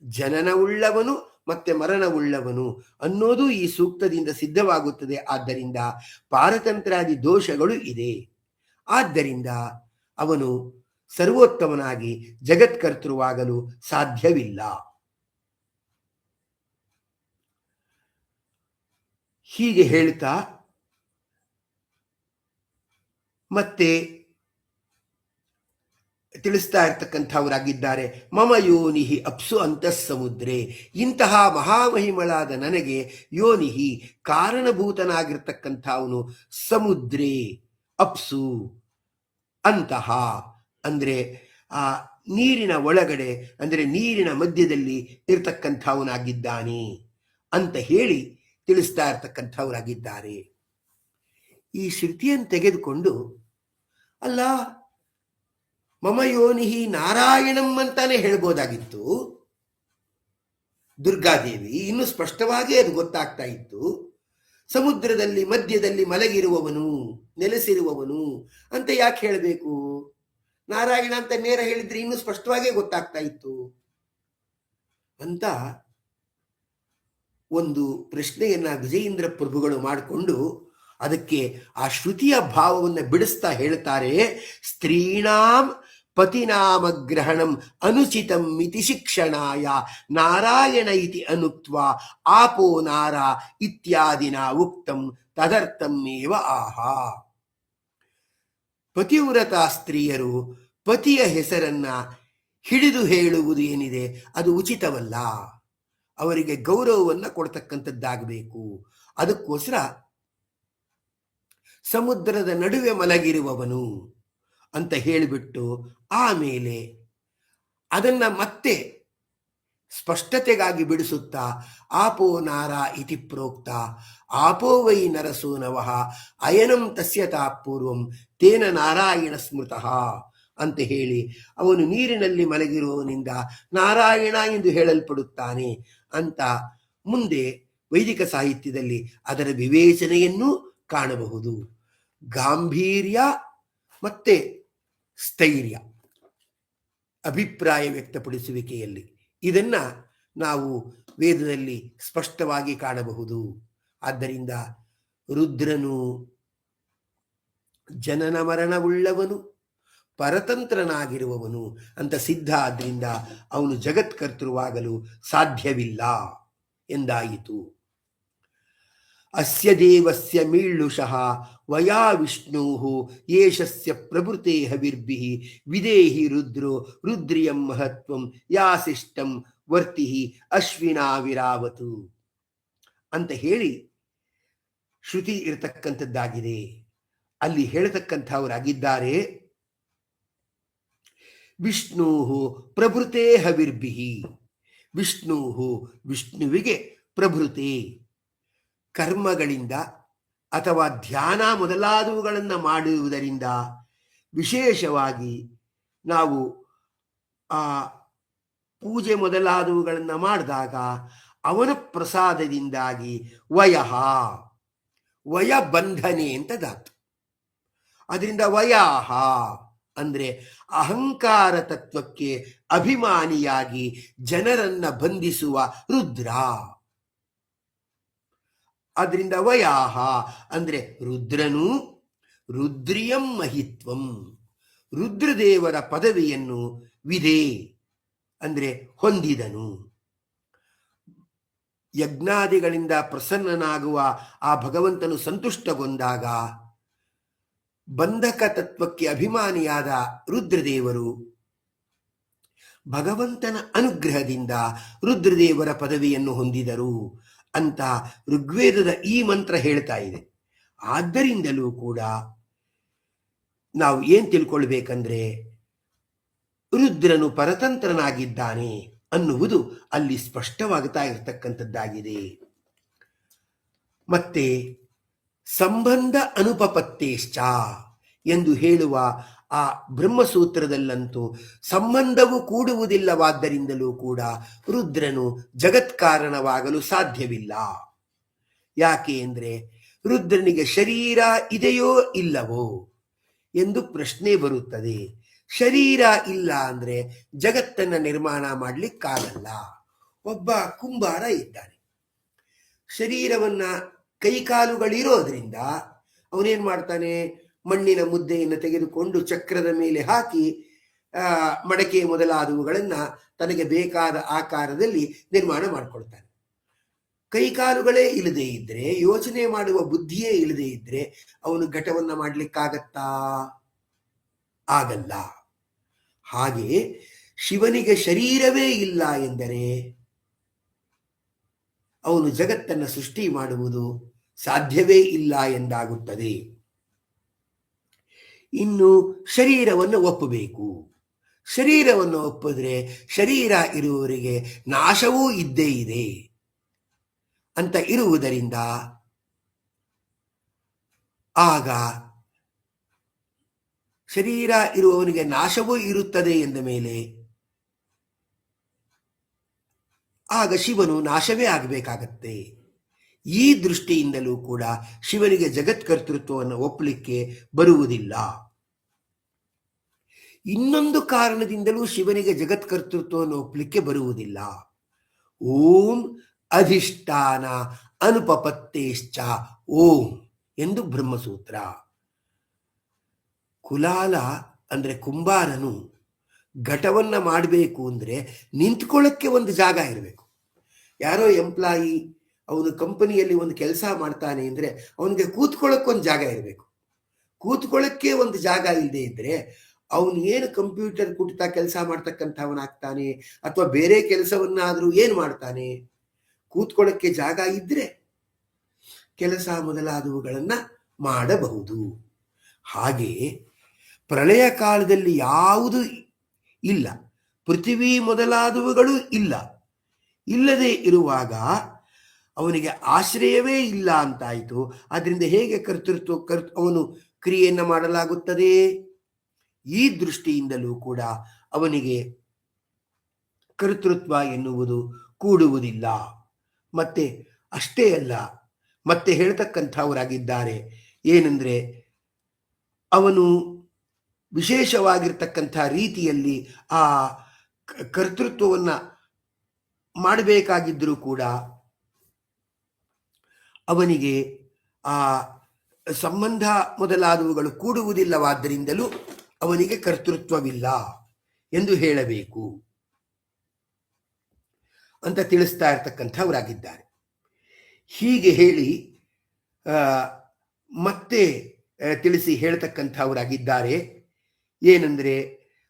ಜನನವುಳ್ಳವನು ಮತ್ತೆ ಮರಣವುಳ್ಳವನು ಅನ್ನೋದು ಈ ಸೂಕ್ತದಿಂದ ಸಿದ್ಧವಾಗುತ್ತದೆ. ಆದ್ದರಿಂದ ಪಾರತಂತ್ರಾದಿ ದೋಷಗಳು ಇದೆ. ಆದ್ದರಿಂದ ಅವನು ಸರ್ವೋತ್ತಮನಾಗಿ ಜಗತ್ಕರ್ತೃವಾಗಲು ಸಾಧ್ಯವಿಲ್ಲ. ಹೀಗೆ ಹೇಳ್ತಾ ಮತ್ತೆ ತಿಳಿಸ್ತಾ ಇರ್ತಕ್ಕಂಥವರಾಗಿದ್ದಾರೆ. ಮಮ ಯೋನಿಹಿ ಅಪ್ಸು ಅಂತಃಸಮುದ್ರೆ ಇಂತಹ ಮಹಾಮಹಿಮಳಾದ ನನಗೆ ಯೋನಿಹಿ ಕಾರಣಭೂತನಾಗಿರ್ತಕ್ಕಂಥವನು ಸಮುದ್ರೆ ಅಪ್ಸು ಅಂತಹ ಅಂದರೆ ಆ ನೀರಿನ ಒಳಗಡೆ ಅಂದರೆ ನೀರಿನ ಮಧ್ಯದಲ್ಲಿ ಇರ್ತಕ್ಕಂಥವನಾಗಿದ್ದಾನೆ ಅಂತ ಹೇಳಿ ತಿಳಿಸ್ತಾ ಇರ್ತಕ್ಕಂಥವರಾಗಿದ್ದಾರೆ. ಈ ಶ್ರುತಿಯನ್ನು ತೆಗೆದುಕೊಂಡು ಅಲ್ಲ ಮಮ ಯೋನಿಹಿ ನಾರಾಯಣಂ ಅಂತಾನೆ ಹೇಳ್ಬೋದಾಗಿತ್ತು ದುರ್ಗಾದೇವಿ, ಇನ್ನು ಸ್ಪಷ್ಟವಾಗಿ ಅದು ಗೊತ್ತಾಗ್ತಾ ಇತ್ತು. ಸಮುದ್ರದಲ್ಲಿ ಮಧ್ಯದಲ್ಲಿ ಮಲಗಿರುವವನು ನೆಲೆಸಿರುವವನು ಅಂತ ಯಾಕೆ ಹೇಳಬೇಕು? ನಾರಾಯಣ ಅಂತ ನೇರ ಹೇಳಿದ್ರೆ ಇನ್ನು ಸ್ಪಷ್ಟವಾಗೇ ಗೊತ್ತಾಗ್ತಾ ಇತ್ತು ಅಂತ ಒಂದು ಪ್ರಶ್ನೆಯನ್ನ ವಿಜಯೇಂದ್ರ ಪ್ರಭುಗಳು ಮಾಡಿಕೊಂಡು ಅದಕ್ಕೆ ಆ ಶ್ರುತಿಯ ಭಾವವನ್ನು ಬಿಡಿಸ್ತಾ ಹೇಳ್ತಾರೆ. ಸ್ತ್ರೀಣಾಂ ಪತಿನಾಮಗ್ರಹಣಂ ಅನುಚಿತಂ ಇತಿ ಶಿಕ್ಷಣಾಯ ನಾರಾಯಣ ಇತಿ ಅನುಕ್ತ್ವ ಆಪೋ ನಾರ ಇತ್ಯಾದಿನ ಉಕ್ತಂ ತದರ್ಥಮೇವ ಆಹಾ. ಪತಿವ್ರತ ಸ್ತ್ರೀಯರು ಪತಿಯ ಹೆಸರನ್ನ ಹಿಡಿದು ಹೇಳುವುದು ಏನಿದೆ ಅದು ಉಚಿತವಲ್ಲ. ಅವರಿಗೆ ಗೌರವವನ್ನು ಕೊಡ್ತಕ್ಕಂಥದ್ದಾಗಬೇಕು. ಅದಕ್ಕೋಸ್ಕರ ಸಮುದ್ರದ ನಡುವೆ ಮಲಗಿರುವವನು ಅಂತ ಹೇಳಿಬಿಟ್ಟು ಆಮೇಲೆ ಅದನ್ನ ಮತ್ತೆ ಸ್ಪಷ್ಟತೆಗಾಗಿ ಬಿಡಿಸುತ್ತಾ ಆಪೋ ನಾರ ಇತಿ ಪ್ರೋಕ್ತ ಆಪೋ ವೈ ನರಸೂನವಃ ಅಯನಂ ತಸ್ಯತಾ ಪೂರ್ವಂ ತೇನ ನಾರಾಯಣ ಸ್ಮೃತಃ ಅಂತ ಹೇಳಿ ಅವನು ನೀರಿನಲ್ಲಿ ಮಲಗಿರುವವನಿಂದ ನಾರಾಯಣ ಎಂದು ಹೇಳಲ್ಪಡುತ್ತಾನೆ ಅಂತ ಮುಂದೆ ವೈದಿಕ ಸಾಹಿತ್ಯದಲ್ಲಿ ಅದರ ವಿವೇಚನೆಯನ್ನು ಕಾಣಬಹುದು. ಗಾಂಭೀರ್ಯ ಮತ್ತೆ ಸ್ಥೈರ್ಯ ಅಭಿಪ್ರಾಯ ವ್ಯಕ್ತಪಡಿಸುವಿಕೆಯಲ್ಲಿ ಇದನ್ನ ನಾವು ವೇದದಲ್ಲಿ ಸ್ಪಷ್ಟವಾಗಿ ಕಾಣಬಹುದು. ಆದ್ದರಿಂದ ರುದ್ರನು ಜನನ ಮರಣವುಳ್ಳವನು, ಪರತಂತ್ರನಾಗಿರುವವನು ಅಂತ ಸಿದ್ಧ. ಆದ್ರಿಂದ ಅವನು ಜಗತ್ಕರ್ತೃವಾಗಲು ಸಾಧ್ಯವಿಲ್ಲ ಎಂದಾಯಿತು. ಅಸ್ಯ ದೇವಸ್ಯ ಮೀಳುಷಃ ವಯಾ ವಿಷ್ಣೋಃ ಯೇಷಸ್ಯ ಪ್ರಭೃತೆ ಹವಿರ್ಭಿಃ ವಿದೇಹಿ ರುದ್ರೋ ರುದ್ರಿಯಂ ಮಹತ್ವಂ ಯಾಸಿಷ್ಟಂ ವರ್ತಿಃ ಅಶ್ವಿನಾ ವಿರಾವತು ಅಂತ ಹೇಳಿ ಶ್ರುತಿ ಇರತಕ್ಕಂಥದ್ದಾಗಿದೆ. ಅಲ್ಲಿ ಹೇಳತಕ್ಕಂಥವರಾಗಿದ್ದಾರೆ ವಿಷ್ಣು ಪ್ರಭೃತೆ ಹವಿರ್ಭಿಃ. ವಿಷ್ಣುವಿಗೆ ಪ್ರಭೃತಿ ಕರ್ಮಗಳಿಂದ ಅಥವಾ ಧ್ಯಾನ ಮೊದಲಾದವುಗಳನ್ನು ಮಾಡುವುದರಿಂದ ವಿಶೇಷವಾಗಿ ನಾವು ಆ ಪೂಜೆ ಮೊದಲಾದವುಗಳನ್ನು ಮಾಡಿದಾಗ ಅವನ ಪ್ರಸಾದದಿಂದಾಗಿ ವಯ ಬಂಧನೆ ಅಂತ ಧಾತು. ಅದರಿಂದ ವಯಾಹ ಅಂದ್ರೆ ಅಹಂಕಾರ ತತ್ವಕ್ಕೆ ಅಭಿಮಾನಿಯಾಗಿ ಜನರನ್ನ ಬಂಧಿಸುವ ರುದ್ರ. ಅದರಿಂದ ವಯಾಹ ಅಂದ್ರೆ ರುದ್ರನು ರುದ್ರಿಯಂ ಮಹಿತ್ವಂ ರುದ್ರದೇವರ ಪದವಿಯನ್ನು ವಿಧೇ ಅಂದ್ರೆ ಹೊಂದಿದನು. ಯಜ್ಞಾದಿಗಳಿಂದ ಪ್ರಸನ್ನನಾಗುವ ಆ ಭಗವಂತನು ಸಂತುಷ್ಟಗೊಂಡಾಗ ಬಂಧಕ ತತ್ವಕ್ಕೆ ಅಭಿಮಾನಿಯಾದ ರುದ್ರದೇವರು ಭಗವಂತನ ಅನುಗ್ರಹದಿಂದ ರುದ್ರದೇವರ ಪದವಿಯನ್ನು ಹೊಂದಿದರು ಅಂತ ಋಗ್ವೇದದ ಈ ಮಂತ್ರ ಹೇಳ್ತಾ ಇದೆ. ಆದ್ದರಿಂದಲೂ ಕೂಡ ನಾವು ಏನ್ ತಿಳ್ಕೊಳ್ಬೇಕಂದ್ರೆ ರುದ್ರನು ಪರತಂತ್ರನಾಗಿದ್ದಾನೆ ಅನ್ನುವುದು ಅಲ್ಲಿ ಸ್ಪಷ್ಟವಾಗ್ತಾ ಇರತಕ್ಕಂಥದ್ದಾಗಿದೆ. ಮತ್ತೆ ಸಂಬಂಧ ಅನುಪಪತ್ತೇಶ್ಚ ಎಂದು ಹೇಳುವ ಆ ಬ್ರಹ್ಮಸೂತ್ರದಲ್ಲಂತೂ ಸಂಬಂಧವು ಕೂಡುವುದಿಲ್ಲವಾದ್ದರಿಂದಲೂ ಕೂಡ ರುದ್ರನು ಜಗತ್ಕಾರಣವಾಗಲು ಸಾಧ್ಯವಿಲ್ಲ. ಯಾಕೆ ಅಂದ್ರೆ ರುದ್ರನಿಗೆ ಶರೀರ ಇದೆಯೋ ಇಲ್ಲವೋ ಎಂದು ಪ್ರಶ್ನೆ ಬರುತ್ತದೆ. ಶರೀರ ಇಲ್ಲ ಅಂದ್ರೆ ಜಗತ್ತನ್ನ ನಿರ್ಮಾಣ ಮಾಡ್ಲಿಕ್ಕಾಗಲ್ಲ. ಒಬ್ಬ ಕುಂಬಾರ ಇದ್ದಾನೆ, ಶರೀರವನ್ನ ಕೈಕಾಲುಗಳಿರೋದ್ರಿಂದ ಅವನೇನ್ ಮಾಡ್ತಾನೆ, ಮಣ್ಣಿನ ಮುದ್ದೆಯನ್ನು ತೆಗೆದುಕೊಂಡು ಚಕ್ರದ ಮೇಲೆ ಹಾಕಿ ಮಡಕೆ ಮೊದಲಾದವುಗಳನ್ನ ತನಗೆ ಬೇಕಾದ ಆಕಾರದಲ್ಲಿ ನಿರ್ಮಾಣ ಮಾಡ್ಕೊಳ್ತಾನೆ. ಕೈಕಾಲುಗಳೇ ಇಲ್ಲದೆ ಇದ್ರೆ, ಯೋಚನೆ ಮಾಡುವ ಬುದ್ಧಿಯೇ ಇಲ್ಲದೆ ಇದ್ರೆ ಅವನು ಘಟವನ್ನ ಮಾಡ್ಲಿಕ್ಕಾಗತ್ತಾ? ಆಗಲ್ಲ. ಹಾಗೆ ಶಿವನಿಗೆ ಶರೀರವೇ ಇಲ್ಲ ಎಂದರೆ ಅವನು ಜಗತ್ತನ್ನು ಸೃಷ್ಟಿ ಮಾಡುವುದು ಸಾಧ್ಯವೇ ಇಲ್ಲ ಎಂದಾಗುತ್ತದೆ. ಇನ್ನು ಶರೀರವನ್ನು ಒಪ್ಪಬೇಕು. ಶರೀರವನ್ನು ಒಪ್ಪಿದ್ರೆ ಶರೀರ ಇರುವವರಿಗೆ ನಾಶವೂ ಇದ್ದೇ ಇದೆ ಅಂತ ಇರುವುದರಿಂದ ಆಗ ಶರೀರ ಇರುವವನಿಗೆ ನಾಶವೂ ಇರುತ್ತದೆ ಎಂದ ಮೇಲೆ ಆಗ ಶಿವನು ನಾಶವೇ ಆಗಬೇಕಾಗತ್ತೆ. ಈ ದೃಷ್ಟಿಯಿಂದಲೂ ಕೂಡ ಶಿವನಿಗೆ ಜಗತ್ಕರ್ತೃತ್ವವನ್ನು ಒಪ್ಪಲಿಕ್ಕೆ ಬರುವುದಿಲ್ಲ. ಇನ್ನೊಂದು ಕಾರಣದಿಂದಲೂ ಶಿವನಿಗೆ ಜಗತ್ಕರ್ತೃತ್ವವನ್ನು ಒಪ್ಪಲಿಕ್ಕೆ ಬರುವುದಿಲ್ಲ. ಓಂ ಅಧಿಷ್ಠಾನ ಅನುಪಪತ್ತೇಶ್ಚ ಓಂ ಎಂದು ಬ್ರಹ್ಮಸೂತ್ರ. ಕುಲಾಲ ಅಂದ್ರೆ ಕುಂಬಾರನು ಘಟವನ್ನ ಮಾಡಬೇಕು ಅಂದ್ರೆ ನಿಂತ್ಕೊಳ್ಳಕ್ಕೆ ಒಂದು ಜಾಗ ಇರಬೇಕು. ಯಾರೋ ಎಂಪ್ಲಾಯಿ ಅವನು ಕಂಪನಿಯಲ್ಲಿ ಒಂದು ಕೆಲಸ ಮಾಡ್ತಾನೆ ಅಂದ್ರೆ ಅವನಿಗೆ ಕೂತ್ಕೊಳ್ಳೋಕ್ಕೊಂದು ಜಾಗ ಇರಬೇಕು. ಕೂತ್ಕೊಳ್ಳಕ್ಕೆ ಒಂದು ಜಾಗ ಇಲ್ಲದೆ ಇದ್ರೆ ಅವನು ಏನು ಕಂಪ್ಯೂಟರ್ ಕುಟ್ತಾ ಕೆಲಸ ಮಾಡ್ತಕ್ಕಂಥವನಾಗ್ತಾನೆ ಅಥವಾ ಬೇರೆ ಕೆಲಸವನ್ನಾದ್ರೂ ಏನು ಮಾಡ್ತಾನೆ? ಕೂತ್ಕೊಳ್ಳಕ್ಕೆ ಜಾಗ ಇದ್ರೆ ಕೆಲಸ ಮೊದಲಾದವುಗಳನ್ನ ಮಾಡಬಹುದು. ಹಾಗೆ ಪ್ರಳಯ ಕಾಲದಲ್ಲಿ ಯಾವುದು ಇಲ್ಲ, ಪೃಥ್ವಿ ಮೊದಲಾದವುಗಳು ಇಲ್ಲ. ಇಲ್ಲದೆ ಇರುವಾಗ ಅವನಿಗೆ ಆಶ್ರಯವೇ ಇಲ್ಲ ಅಂತಾಯಿತು. ಅದರಿಂದ ಹೇಗೆ ಅವನು ಕ್ರಿಯೆಯನ್ನು ಮಾಡಲಾಗುತ್ತದೆ? ಈ ದೃಷ್ಟಿಯಿಂದಲೂ ಕೂಡ ಅವನಿಗೆ ಕರ್ತೃತ್ವ ಎನ್ನುವುದು ಕೂಡುವುದಿಲ್ಲ. ಮತ್ತೆ ಅಷ್ಟೇ ಅಲ್ಲ, ಮತ್ತೆ ಹೇಳ್ತಕ್ಕಂಥವರಾಗಿದ್ದಾರೆ ಏನಂದ್ರೆ ಅವನು ವಿಶೇಷವಾಗಿರ್ತಕ್ಕಂಥ ರೀತಿಯಲ್ಲಿ ಆ ಕರ್ತೃತ್ವವನ್ನ ಮಾಡಬೇಕಾಗಿದ್ದರೂ ಕೂಡ ಅವನಿಗೆ ಆ ಸಂಬಂಧ ಮೊದಲಾದವುಗಳು ಕೂಡುವುದಿಲ್ಲವಾದ್ದರಿಂದಲೂ ಅವನಿಗೆ ಕರ್ತೃತ್ವವಿಲ್ಲ ಎಂದು ಹೇಳಬೇಕು ಅಂತ ತಿಳಿಸ್ತಾ ಇರ್ತಕ್ಕಂಥವರಾಗಿದ್ದಾರೆ. ಹೀಗೆ ಹೇಳಿ ಮತ್ತೆ ತಿಳಿಸಿ ಹೇಳ್ತಕ್ಕಂಥವರಾಗಿದ್ದಾರೆ ಏನಂದ್ರೆ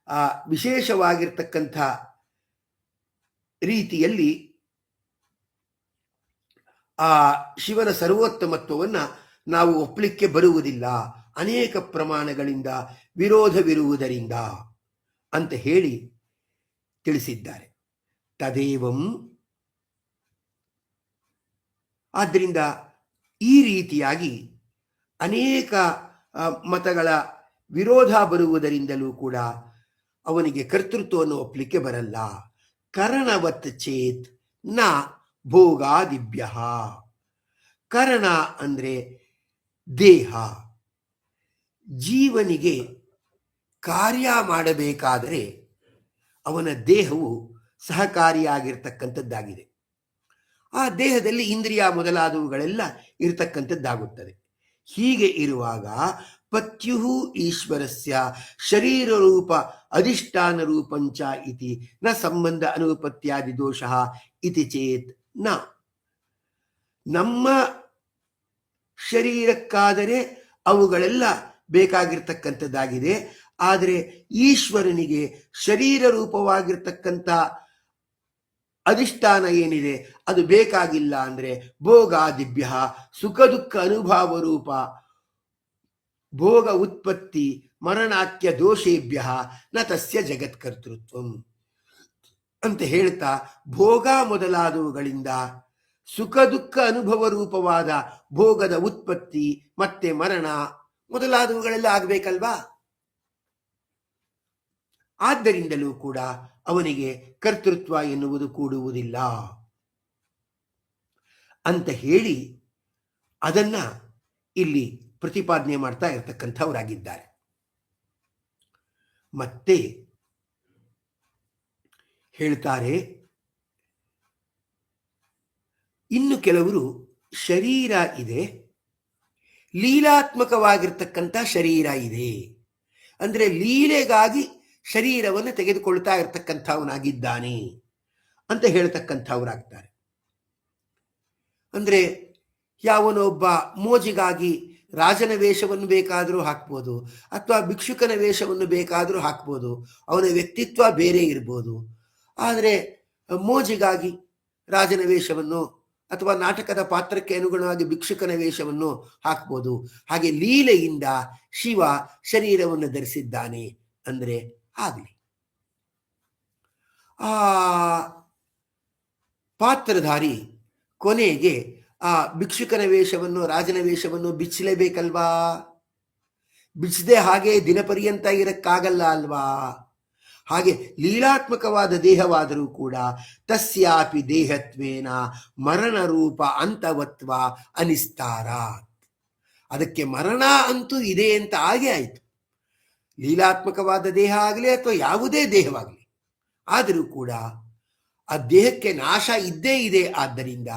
ಆ ವಿಶೇಷವಾಗಿರ್ತಕ್ಕಂಥ ರೀತಿಯಲ್ಲಿ ಆ ಶಿವನ ಸರ್ವೋತ್ತಮತ್ವವನ್ನು ನಾವು ಒಪ್ಪಲಿಕ್ಕೆ ಬರುವುದಿಲ್ಲ, ಅನೇಕ ಪ್ರಮಾಣಗಳಿಂದ ವಿರೋಧವಿರುವುದರಿಂದ ಅಂತ ಹೇಳಿ ತಿಳಿಸಿದ್ದಾರೆ. ತದೇವಂ ಆದ್ದರಿಂದ ಈ ರೀತಿಯಾಗಿ ಅನೇಕ ಮತಗಳ ವಿರೋಧ ಬರುವುದರಿಂದಲೂ ಕೂಡ ಅವನಿಗೆ ಕರ್ತೃತ್ವವನ್ನು ಒಪ್ಪಲಿಕ್ಕೆ ಬರಲ್ಲ. ಕರಣವತ್ ಚೇತ್ ನ ಭೋಗಾದಿಭ್ಯ. ಕರಣ ಅಂದರೆ ದೇಹ. ಜೀವನಿಗೆ ಕಾರ್ಯ ಮಾಡಬೇಕಾದರೆ ಅವನ ದೇಹವು ಸಹಕಾರಿಯಾಗಿರ್ತಕ್ಕಂಥದ್ದಾಗಿದೆ. ಆ ದೇಹದಲ್ಲಿ ಇಂದ್ರಿಯ ಮೊದಲಾದವುಗಳೆಲ್ಲ ಇರತಕ್ಕಂಥದ್ದಾಗುತ್ತದೆ. ಹೀಗೆ ಇರುವಾಗ ಪತ್ಯು ಈಶ್ವರಸ್ಯ ಶರೀರ ರೂಪ ಅಧಿಷ್ಠಾನ ರೂಪಂಚ ಇತಿ ನ ಸಂಬಂಧ ಅನುಪತ್ಯಾದಿ ದೋಷ ಇತಿ ಚೇತ್ ನ. ನಮ್ಮ ಶರೀರಕ್ಕಾದರೆ ಅವುಗಳೆಲ್ಲ ಬೇಕಾಗಿರ್ತಕ್ಕಂಥದ್ದಾಗಿದೆ. ಆದರೆ ಈಶ್ವರನಿಗೆ ಶರೀರ ರೂಪವಾಗಿರ್ತಕ್ಕಂಥ ಅಧಿಷ್ಠಾನ ಏನಿದೆ ಅದು ಬೇಕಾಗಿಲ್ಲ. ಅಂದರೆ ಭೋಗಾದಿಭ್ಯ ಸುಖ ದುಃಖ ಅನುಭವ ರೂಪ ಭೋಗ ಉತ್ಪತ್ತಿ ಮರಣಾಖ್ಯ ದೋಷೇಭ್ಯ ನ ತಸ್ಯ ಜಗತ್ಕರ್ತೃತ್ವಂ ಅಂತ ಹೇಳ್ತಾ, ಭೋಗ ಮೊದಲಾದವುಗಳಿಂದ ಸುಖ ದುಃಖ ಅನುಭವ ರೂಪವಾದ ಭೋಗದ ಉತ್ಪತ್ತಿ ಮತ್ತೆ ಮರಣ ಮೊದಲಾದವುಗಳೆಲ್ಲ ಆಗಬೇಕಲ್ವಾ. ಆದ್ದರಿಂದಲೂ ಕೂಡ ಅವನಿಗೆ ಕರ್ತೃತ್ವ ಎನ್ನುವುದು ಕೂಡುವುದಿಲ್ಲ ಅಂತ ಹೇಳಿ ಅದನ್ನ ಇಲ್ಲಿ ಪ್ರತಿಪಾದನೆ ಮಾಡ್ತಾ ಇರತಕ್ಕಂಥವರಾಗಿದ್ದಾರೆ. ಮತ್ತೆ ಹೇಳ್ತಾರೆ, ಇನ್ನು ಕೆಲವರು ಶರೀರ ಇದೆ, ಲೀಲಾತ್ಮಕವಾಗಿರ್ತಕ್ಕಂಥ ಶರೀರ ಇದೆ, ಅಂದರೆ ಲೀಲೆಗಾಗಿ ಶರೀರವನ್ನು ತೆಗೆದುಕೊಳ್ತಾ ಇರತಕ್ಕಂಥವನಾಗಿದ್ದಾನೆ ಅಂತ ಹೇಳ್ತಕ್ಕಂಥವರಾಗ್ತಾರೆ. ಅಂದರೆ ಯಾವನೊಬ್ಬ ಮೋಜಿಗಾಗಿ ರಾಜನ ವೇಷವನ್ನು ಬೇಕಾದರೂ ಹಾಕ್ಬೋದು, ಅಥವಾ ಭಿಕ್ಷುಕನ ವೇಷವನ್ನು ಬೇಕಾದರೂ ಹಾಕ್ಬೋದು. ಅವನ ವ್ಯಕ್ತಿತ್ವ ಬೇರೆ ಇರ್ಬೋದು. ಆದರೆ ಮೋಜಿಗಾಗಿ ರಾಜನ ವೇಷವನ್ನು ಅಥವಾ ನಾಟಕದ ಪಾತ್ರಕ್ಕೆ ಅನುಗುಣವಾಗಿ ಭಿಕ್ಷುಕನ ವೇಷವನ್ನು ಹಾಕ್ಬೋದು. ಹಾಗೆ ಲೀಲೆಯಿಂದ ಶಿವ ಶರೀರವನ್ನು ಧರಿಸಿದ್ದಾನೆ ಅಂದರೆ ಆಗಲಿ. ಆ ಪಾತ್ರಧಾರಿ ಕೊನೆಗೆ ಆ ಭಿಕ್ಷುಕನ ವೇಷವನ್ನು ರಾಜನ ವೇಷವನ್ನು ಬಿಚ್ಚಲೇಬೇಕಲ್ವಾ. ಬಿಚ್ಚದೆ ಹಾಗೆ ದಿನಪರ್ಯಂತ ಇರಕ್ಕಾಗಲ್ಲ ಅಲ್ವಾ. ಹಾಗೆ ಲೀಲಾತ್ಮಕವಾದ ದೇಹವಾದರೂ ಕೂಡ ತಸ್ಯಾಪಿ ದೇಹತ್ವೇನ ಮರಣ ರೂಪ ಅಂತವತ್ವ ಅನಿಸ್ತಾರ. ಅದಕ್ಕೆ ಮರಣ ಅಂತೂ ಇದೆ ಅಂತ ಹಾಗೆ ಆಯಿತು. ಲೀಲಾತ್ಮಕವಾದ ದೇಹ ಆಗಲಿ ಅಥವಾ ಯಾವುದೇ ದೇಹವಾಗಲಿ, ಆದರೂ ಕೂಡ ಆ ದೇಹಕ್ಕೆ ನಾಶ ಇದ್ದೇ ಇದೆ. ಆದ್ದರಿಂದ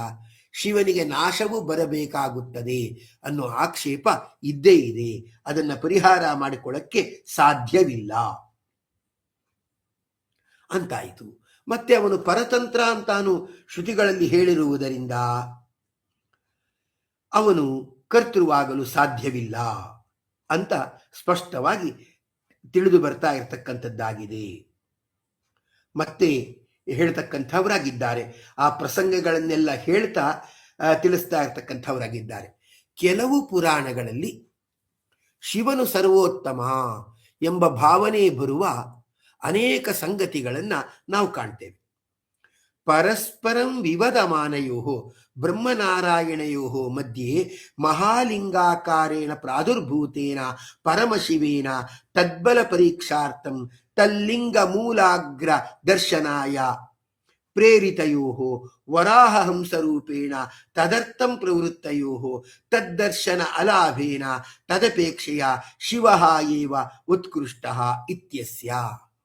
ಶಿವನಿಗೆ ನಾಶವೂ ಬರಬೇಕಾಗುತ್ತದೆ ಅನ್ನೋ ಆಕ್ಷೇಪ ಇದ್ದೇ ಇದೆ. ಅದನ್ನು ಪರಿಹಾರ ಮಾಡಿಕೊಳ್ಳಕ್ಕೆ ಸಾಧ್ಯವಿಲ್ಲ ಅಂತಾಯಿತು. ಮತ್ತೆ ಅವನು ಪರತಂತ್ರ ಅಂತಾನು ಶ್ರುತಿಗಳಲ್ಲಿ ಹೇಳಿರುವುದರಿಂದ ಅವನು ಕರ್ತೃವಾಗಲು ಸಾಧ್ಯವಿಲ್ಲ ಅಂತ ಸ್ಪಷ್ಟವಾಗಿ ತಿಳಿದು ಬರ್ತಾ ಇರತಕ್ಕಂಥದ್ದಾಗಿದೆ. ಮತ್ತೆ ಹೇಳ್ತಕ್ಕಂಥವರಾಗಿದ್ದಾರೆ. ಆ ಪ್ರಸಂಗಗಳನ್ನೆಲ್ಲ ಹೇಳ್ತಾ ತಿಳಿಸ್ತಾ ಇರ್ತಕ್ಕಂಥವರಾಗಿದ್ದಾರೆ. ಕೆಲವು ಪುರಾಣಗಳಲ್ಲಿ ಶಿವನು ಸರ್ವೋತ್ತಮ ಎಂಬ ಭಾವನೆ ಬರುವ ಅನೇಕ ಸಂಗತಿಗಳನ್ನು ನಾವು ಕಾಣ್ತೇವೆ. ಪರಸ್ಪರಂ ವಿವದಮಾನಯೋ ಬ್ರಹ್ಮನಾರಾಯಣಯೋ ಮಧ್ಯೆ ಮಹಾಲಿಂಗಾಕಾರೇಣ ಪ್ರಾದುರ್ಭೂತೇನ ಪರಮಶಿವೇನ ತದ್ಬಲ ಪರೀಕ್ಷಾರ್ಥಂ ತಲ್ಲಿಂಗ ಮೂಲಾಗ್ರ ದರ್ಶನಾಯ ಪ್ರೇರಿತಯೋ ವರಾಹ ಹಂಸರೂಪೇಣ ತದರ್ಥಂ ಪ್ರವೃತ್ತಯೋ ತದ್ದರ್ಶನ ಅಲಾಭೇನ ತದಪೇಕ್ಷೆಯ ಶಿವ ಏವ ಉತ್ಕೃಷ್ಟ ಇತ್ಯಸ್ಯ.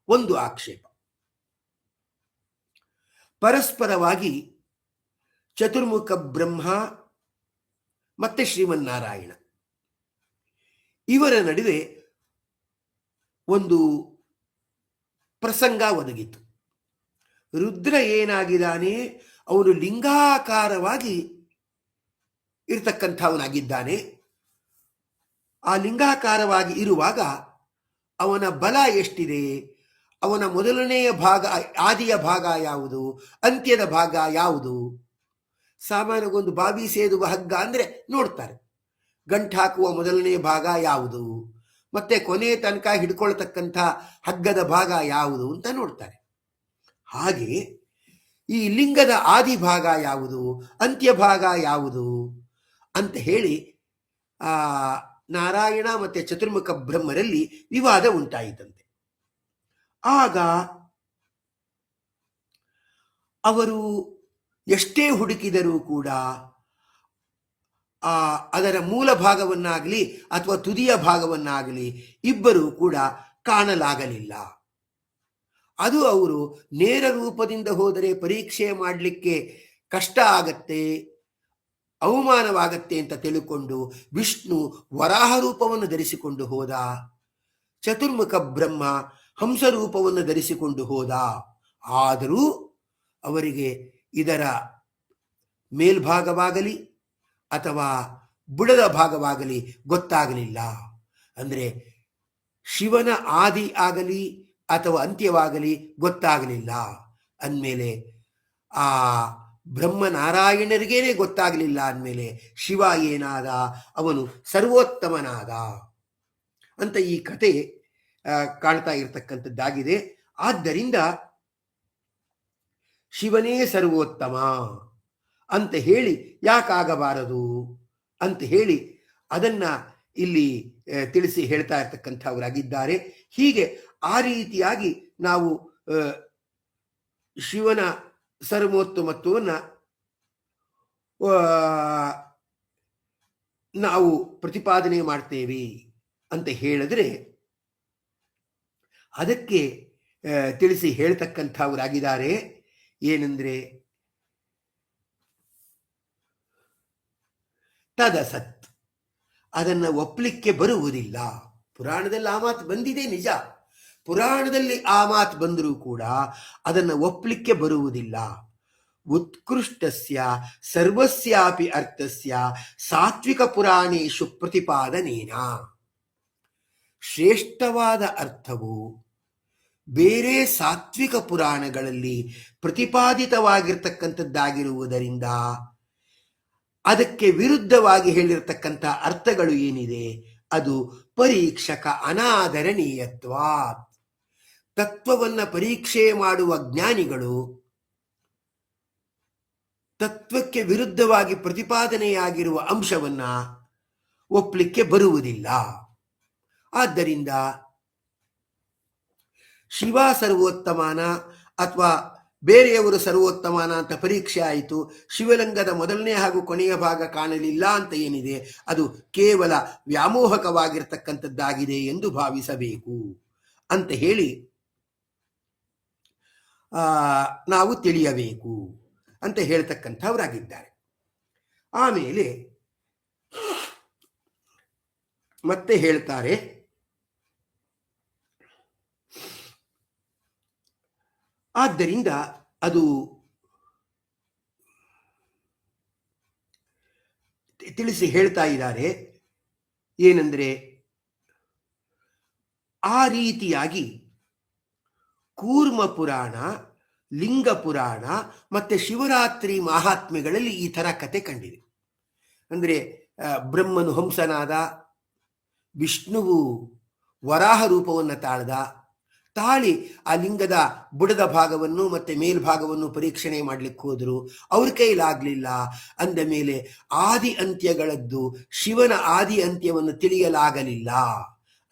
ಒಂದು ಆಕ್ಷೇಪ. ಪರಸ್ಪರವಾಗಿ ಚತುರ್ಮುಖ ಬ್ರಹ್ಮ ಮತ್ತೆ ಶ್ರೀಮನ್ನಾರಾಯಣ ಇವರ ನಡುವೆ ಒಂದು ಪ್ರಸಂಗ ಒದಗಿತು. ರುದ್ರ ಏನಾಗಿದ್ದಾನೆ, ಅವನು ಲಿಂಗಾಕಾರವಾಗಿ ಇರ್ತಕ್ಕಂಥವನಾಗಿದ್ದಾನೆ. ಆ ಲಿಂಗಾಕಾರವಾಗಿ ಇರುವಾಗ ಅವನ ಬಲ ಎಷ್ಟಿದೆ, ಅವನ ಮೊದಲನೆಯ ಭಾಗ ಆದಿಯ ಭಾಗ ಯಾವುದು, ಅಂತ್ಯದ ಭಾಗ ಯಾವುದು. ಸಾಮಾನ್ಯಗೊಂದು ಬಾವಿ ಸೇದುವ ಹಗ್ಗ ಅಂದರೆ ನೋಡ್ತಾರೆ, ಗಂಟು ಹಾಕುವ ಮೊದಲನೆಯ ಭಾಗ ಯಾವುದು, ಮತ್ತೆ ಕೊನೆಯ ತನಕ ಹಿಡ್ಕೊಳ್ತಕ್ಕಂಥ ಹಗ್ಗದ ಭಾಗ ಯಾವುದು ಅಂತ ನೋಡ್ತಾರೆ. ಹಾಗೆ ಈ ಲಿಂಗದ ಆದಿಭಾಗ ಯಾವುದು, ಅಂತ್ಯಭಾಗ ಯಾವುದು ಅಂತ ಹೇಳಿ ನಾರಾಯಣ ಮತ್ತೆ ಚತುರ್ಮುಖ ಬ್ರಹ್ಮರಲ್ಲಿ ವಿವಾದ ಉಂಟಾಯಿತಂತೆ. ಆಗ ಅವರು ಎಷ್ಟೇ ಹುಡುಕಿದರೂ ಕೂಡ ಅದರ ಮೂಲ ಭಾಗವನ್ನಾಗಲಿ ಅಥವಾ ತುದಿಯ ಭಾಗವನ್ನಾಗಲಿ ಇಬ್ಬರೂ ಕೂಡ ಕಾಣಲಾಗಲಿಲ್ಲ. ಅದು ಅವರು ನೇರ ರೂಪದಿಂದ ಹೋದರೆ ಪರೀಕ್ಷೆ ಮಾಡಲಿಕ್ಕೆ ಕಷ್ಟ ಆಗತ್ತೆ, ಅವಮಾನವಾಗತ್ತೆ ಅಂತ ತಿಳ್ಕೊಂಡು ವಿಷ್ಣು ವರಾಹ ರೂಪವನ್ನು ಧರಿಸಿಕೊಂಡು ಹೋದ, ಚತುರ್ಮುಖ ಬ್ರಹ್ಮ ಹಂಸ ರೂಪವನ್ನು ಧರಿಸಿಕೊಂಡು ಹೋದ. ಆದರೂ ಅವರಿಗೆ ಇದರ ಮೇಲ್ಭಾಗವಾಗಲಿ ಅಥವಾ ಬುಡದ ಭಾಗವಾಗಲಿ ಗೊತ್ತಾಗಲಿಲ್ಲ. ಅಂದರೆ ಶಿವನ ಆದಿ ಆಗಲಿ ಅಥವಾ ಅಂತ್ಯವಾಗಲಿ ಗೊತ್ತಾಗಲಿಲ್ಲ ಅಂದಮೇಲೆ ಆ ಬ್ರಹ್ಮನಾರಾಯಣರಿಗೇನೆ ಗೊತ್ತಾಗಲಿಲ್ಲ ಅಂದಮೇಲೆ ಶಿವ ಏನಾದ, ಅವನು ಸರ್ವೋತ್ತಮನಾದ ಅಂತ ಈ ಕತೆ ಕಾಣ್ತಾ ಇರತಕ್ಕಂಥದ್ದಾಗಿದೆ. ಆದ್ದರಿಂದ ಶಿವನೇ ಸರ್ವೋತ್ತಮ ಅಂತ ಹೇಳಿ ಯಾಕಾಗಬಾರದು ಅಂತ ಹೇಳಿ ಅದನ್ನ ಇಲ್ಲಿ ತಿಳಿಸಿ ಹೇಳ್ತಾ ಇರ್ತಕ್ಕಂಥವರಾಗಿದ್ದಾರೆ. ಹೀಗೆ ಆ ರೀತಿಯಾಗಿ ನಾವು ಶಿವನ ಸರ್ವೋತ್ತಮತ್ವವನ್ನು ನಾವು ಪ್ರತಿಪಾದನೆ ಮಾಡ್ತೇವೆ ಅಂತ ಹೇಳಿದ್ರೆ ಅದಕ್ಕೆ ತಿಳಿಸಿ ಹೇಳ್ತಕ್ಕಂಥವರಾಗಿದ್ದಾರೆ. ಏನಂದ್ರೆ ತದಸತ್, ಅದನ್ನು ಒಪ್ಪಲಿಕ್ಕೆ ಬರುವುದಿಲ್ಲ. ಪುರಾಣದಲ್ಲಿ ಆ ಮಾತು ಬಂದಿದೆ ನಿಜ, ಪುರಾಣದಲ್ಲಿ ಆ ಮಾತು ಬಂದರೂ ಕೂಡ ಅದನ್ನು ಒಪ್ಪಲಿಕ್ಕೆ ಬರುವುದಿಲ್ಲ. ಉತ್ಕೃಷ್ಟಸ್ಯ ಸರ್ವಸ್ಯಾಪಿ ಅರ್ಥಸ್ಯ ಸಾತ್ವಿಕ ಪುರಾಣೇಶು ಪ್ರತಿಪಾದನೇನ, ಶ್ರೇಷ್ಠವಾದ ಅರ್ಥವು ಬೇರೆ ಸಾತ್ವಿಕ ಪುರಾಣಗಳಲ್ಲಿ ಪ್ರತಿಪಾದಿತವಾಗಿರ್ತಕ್ಕಂಥದ್ದಾಗಿರುವುದರಿಂದ ಅದಕ್ಕೆ ವಿರುದ್ಧವಾಗಿ ಹೇಳಿರ್ತಕ್ಕಂಥ ಅರ್ಥಗಳು ಏನಿದೆ ಅದು ಪರೀಕ್ಷಕ ಅನಾದರಣೀಯತ್ವಾತ್. ತತ್ವವನ್ನು ಪರೀಕ್ಷೆ ಮಾಡುವ ಜ್ಞಾನಿಗಳು ತತ್ವಕ್ಕೆ ವಿರುದ್ಧವಾಗಿ ಪ್ರತಿಪಾದನೆಯಾಗಿರುವ ಅಂಶವನ್ನ ಒಪ್ಪಲಿಕ್ಕೆ ಬರುವುದಿಲ್ಲ. ಆದ್ದರಿಂದ ಶಿವ ಸರ್ವೋತ್ತಮಾನ ಅಥವಾ ಬೇರೆಯವರು ಸರ್ವೋತ್ತಮಾನ ಅಂತ ಪರೀಕ್ಷೆ ಆಯಿತು, ಶಿವಲಿಂಗದ ಮೊದಲನೇ ಹಾಗೂ ಕೊನೆಯ ಭಾಗ ಕಾಣಲಿಲ್ಲ ಅಂತ ಏನಿದೆ ಅದು ಕೇವಲ ವ್ಯಾಮೋಹಕವಾಗಿರ್ತಕ್ಕಂಥದ್ದಾಗಿದೆ ಎಂದು ಭಾವಿಸಬೇಕು ಅಂತ ಹೇಳಿ ನಾವು ತಿಳಿಯಬೇಕು ಅಂತ ಹೇಳ್ತಕ್ಕಂಥವರಾಗಿದ್ದಾರೆ. ಆಮೇಲೆ ಮತ್ತೆ ಹೇಳ್ತಾರೆ, ಆದ್ದರಿಂದ ಅದು ತಿಳಿಸಿ ಹೇಳ್ತಾ ಇದ್ದಾರೆ. ಏನಂದ್ರೆ ಆ ರೀತಿಯಾಗಿ ಕೂರ್ಮ ಪುರಾಣ, ಲಿಂಗ ಪುರಾಣ ಮತ್ತೆ ಶಿವರಾತ್ರಿ ಮಹಾತ್ಮೆಗಳಲ್ಲಿ ಈ ಥರ ಕತೆ ಕಂಡಿದೆ. ಅಂದರೆ ಬ್ರಹ್ಮನು ಹಂಸನಾದ, ವಿಷ್ಣುವು ವರಾಹ ರೂಪವನ್ನು ತಾಳಿ ಆ ಲಿಂಗದ ಬುಡದ ಭಾಗವನ್ನು ಮತ್ತೆ ಮೇಲ್ಭಾಗವನ್ನು ಪರೀಕ್ಷಣೆ ಮಾಡ್ಲಿಕ್ಕೆ ಹೋದ್ರು, ಅವ್ರ ಕೈಲಾಗಲಿಲ್ಲ. ಅಂದ ಮೇಲೆ ಆದಿ ಅಂತ್ಯಗಳದ್ದು ಶಿವನ ಆದಿ ಅಂತ್ಯವನ್ನು ತಿಳಿಯಲಾಗಲಿಲ್ಲ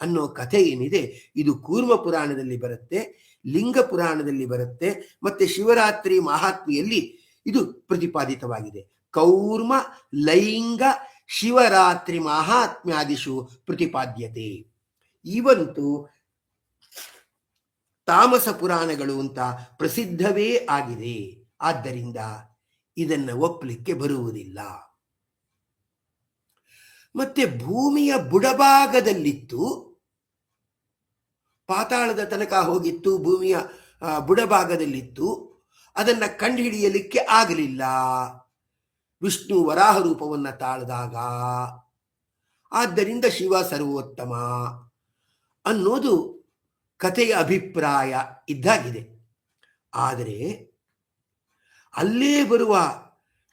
ಅನ್ನೋ ಕಥೆ ಏನಿದೆ ಇದು ಕೂರ್ಮ ಪುರಾಣದಲ್ಲಿ ಬರುತ್ತೆ, ಲಿಂಗ ಪುರಾಣದಲ್ಲಿ ಬರುತ್ತೆ, ಮತ್ತೆ ಶಿವರಾತ್ರಿ ಮಹಾತ್ಮೆಯಲ್ಲಿ ಇದು ಪ್ರತಿಪಾದಿತವಾಗಿದೆ. ಕೌರ್ಮ ಲೈಂಗ ಶಿವರಾತ್ರಿ ಮಹಾತ್ಮ್ಯಾದಿಷು ಪ್ರತಿಪಾದ್ಯತೆ. ಇವಂತೂ ತಾಮಸ ಪುರಾಣಗಳು ಅಂತ ಪ್ರಸಿದ್ಧವೇ ಆಗಿದೆ. ಆದ್ದರಿಂದ ಇದನ್ನು ಒಪ್ಪಲಿಕ್ಕೆ ಬರುವುದಿಲ್ಲ. ಮತ್ತೆ ಭೂಮಿಯ ಬುಡಭಾಗದಲ್ಲಿತ್ತು, ಪಾತಾಳದ ತನಕ ಹೋಗಿತ್ತು, ಭೂಮಿಯ ಬುಡಭಾಗದಲ್ಲಿತ್ತು, ಅದನ್ನು ಕಂಡುಹಿಡಿಯಲಿಕ್ಕೆ ಆಗಲಿಲ್ಲ ವಿಷ್ಣು ವರಾಹ ರೂಪವನ್ನು ತಾಳಿದಾಗ. ಆದ್ದರಿಂದ ಶಿವ ಸರ್ವೋತ್ತಮ ಅನ್ನೋದು ಕಥೆಯ ಅಭಿಪ್ರಾಯ ಇದ್ದಾಗಿದೆ. ಆದರೆ ಅಲ್ಲೇ ಬರುವ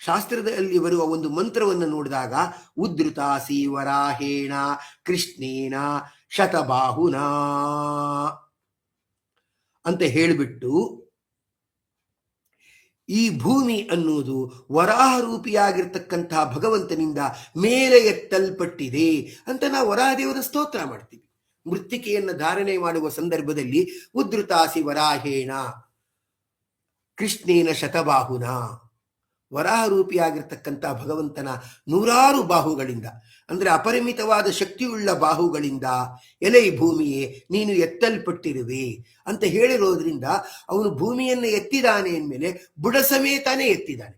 ಶಾಸ್ತ್ರದಲ್ಲಿ ಬರುವ ಒಂದು ಮಂತ್ರವನ್ನು ನೋಡಿದಾಗ ಉದ್ರುತಾಸಿ ವರಾಹೇಣ ಕೃಷ್ಣೇನ ಶತಬಾಹುನ ಅಂತ ಹೇಳಿಬಿಟ್ಟು ಈ ಭೂಮಿ ಅನ್ನುವುದು ವರಾಹ ರೂಪಿಯಾಗಿರ್ತಕ್ಕಂತಹ ಭಗವಂತನಿಂದ ಮೇಲೆ ಎತ್ತಲ್ಪಟ್ಟಿದೆ ಅಂತ ನಾವು ವರಾಹದೇವರ ಸ್ತೋತ್ರ ಮಾಡ್ತೀವಿ. ಮೃತ್ತಿಕೆಯನ್ನು ಧಾರಣೆ ಮಾಡುವ ಸಂದರ್ಭದಲ್ಲಿ ಉದ್ರುತಾಸಿ ವರಾಹೇಣ ಕೃಷ್ಣೇನ ಶತಬಾಹುನ, ವರಾಹ ರೂಪಿಯಾಗಿರ್ತಕ್ಕಂಥ ಭಗವಂತನ ನೂರಾರು ಬಾಹುಗಳಿಂದ, ಅಂದ್ರೆ ಅಪರಿಮಿತವಾದ ಶಕ್ತಿಯುಳ್ಳ ಬಾಹುಗಳಿಂದ ಎಲೆ ಭೂಮಿಯೇ ನೀನು ಎತ್ತಲ್ಪಟ್ಟಿರುವೆ ಅಂತ ಹೇಳಿರೋದ್ರಿಂದ ಅವನು ಭೂಮಿಯನ್ನು ಎತ್ತಿದಾನೆ ಅಂದಮೇಲೆ ಬುಡ ಸಮೇತಾನೆ ಎತ್ತಿದ್ದಾನೆ.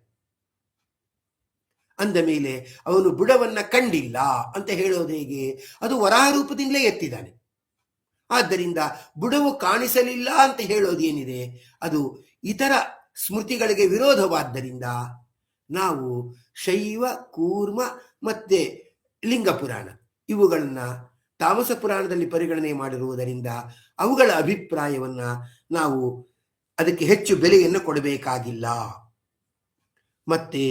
ಅಂದ ಮೇಲೆ ಅವನು ಬುಡವನ್ನ ಕಂಡಿಲ್ಲ ಅಂತ ಹೇಳೋದು ಹೇಗೆ? ಅದು ವರಾಹ ರೂಪದಿಂದಲೇ ಎತ್ತಿದ್ದಾನೆ. ಆದ್ದರಿಂದ ಬುಡವು ಕಾಣಿಸಲಿಲ್ಲ ಅಂತ ಹೇಳೋದೇನಿದೆ ಅದು ಇತರ ಸ್ಮೃತಿಗಳಿಗೆ ವಿರೋಧವಾದ್ದರಿಂದ ನಾವು ಶೈವ, ಕೂರ್ಮ ಮತ್ತೆ ಲಿಂಗ ಪುರಾಣ ಇವುಗಳನ್ನ ತಾಮಸ ಪುರಾಣದಲ್ಲಿ ಪರಿಗಣನೆ ಮಾಡಿರುವುದರಿಂದ ಅವುಗಳ ಅಭಿಪ್ರಾಯವನ್ನ ನಾವು ಅದಕ್ಕೆ ಹೆಚ್ಚು ಬೆಲೆಯನ್ನು ಕೊಡಬೇಕಾಗಿಲ್ಲ. ಮತ್ತೆ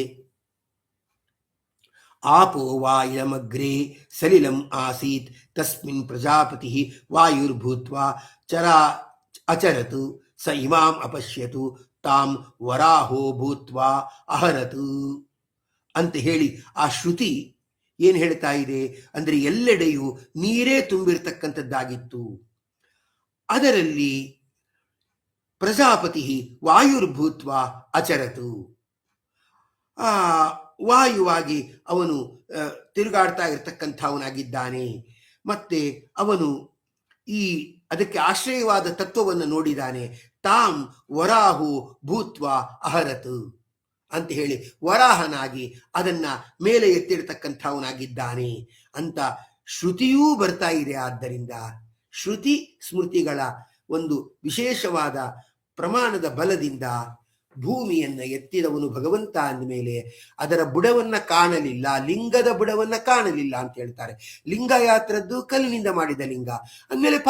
ಆಪೋ ವಾಯಮಗ್ರೇ ಸಲಿಲಂ ಆಸೀತ್ ತಸ್ಮಿನ್ ಪ್ರಜಾಪತಿ ವಾಯುರ್ಭೂತ್ವಾ ಅಚರತು ಸ ಇಮಾಂ ಅಪಶ್ಯತು ತಾಂ ವರಾಹೋ ಭೂತ್ವಾ ಅಹರತು ಅಂತ ಹೇಳಿ ಆ ಶ್ರುತಿ ಏನ್ ಹೇಳ್ತಾ ಇದೆ ಅಂದ್ರೆ ಎಲ್ಲೆಡೆಯೂ ನೀರೇ ತುಂಬಿರ್ತಕ್ಕಂಥದ್ದಾಗಿತ್ತು. ಅದರಲ್ಲಿ ಪ್ರಜಾಪತಿ ವಾಯುರ್ಭೂತ್ವ ಅಚರತು, ಆ ವಾಯುವಾಗಿ ಅವನು ತಿರುಗಾಡ್ತಾ ಇರತಕ್ಕಂಥವನಾಗಿದ್ದಾನೆ. ಮತ್ತೆ ಅವನು ಈ ಅದಕ್ಕೆ ಆಶ್ರಯವಾದ ತತ್ವವನ್ನು ನೋಡಿದಾನೆ. ತಾಂ ವರಾಹು ಭೂತ್ವ ಅಹರತು ಅಂತ ಹೇಳಿ ವರಾಹನಾಗಿ ಅದನ್ನ ಮೇಲೆ ಎತ್ತಿರತಕ್ಕಂಥವನಾಗಿದ್ದಾನೆ ಅಂತ ಶ್ರುತಿಯೂ ಬರ್ತಾ ಇದೆ. ಆದ್ದರಿಂದ ಶ್ರುತಿ ಸ್ಮೃತಿಗಳ ಒಂದು ವಿಶೇಷವಾದ ಪ್ರಮಾಣದ ಬಲದಿಂದ ಭೂಮಿಯನ್ನ ಎತ್ತಿದವನು ಭಗವಂತ ಅಂದಮೇಲೆ ಅದರ ಬುಡವನ್ನ ಕಾಣಲಿಲ್ಲ, ಲಿಂಗದ ಬುಡವನ್ನ ಕಾಣಲಿಲ್ಲ ಅಂತ ಹೇಳ್ತಾರೆ. ಲಿಂಗ ಯಾತ್ರದ್ದು ಕಲ್ಲಿನಿಂದ ಮಾಡಿದ ಲಿಂಗ ಅಂದಮೇಲೆ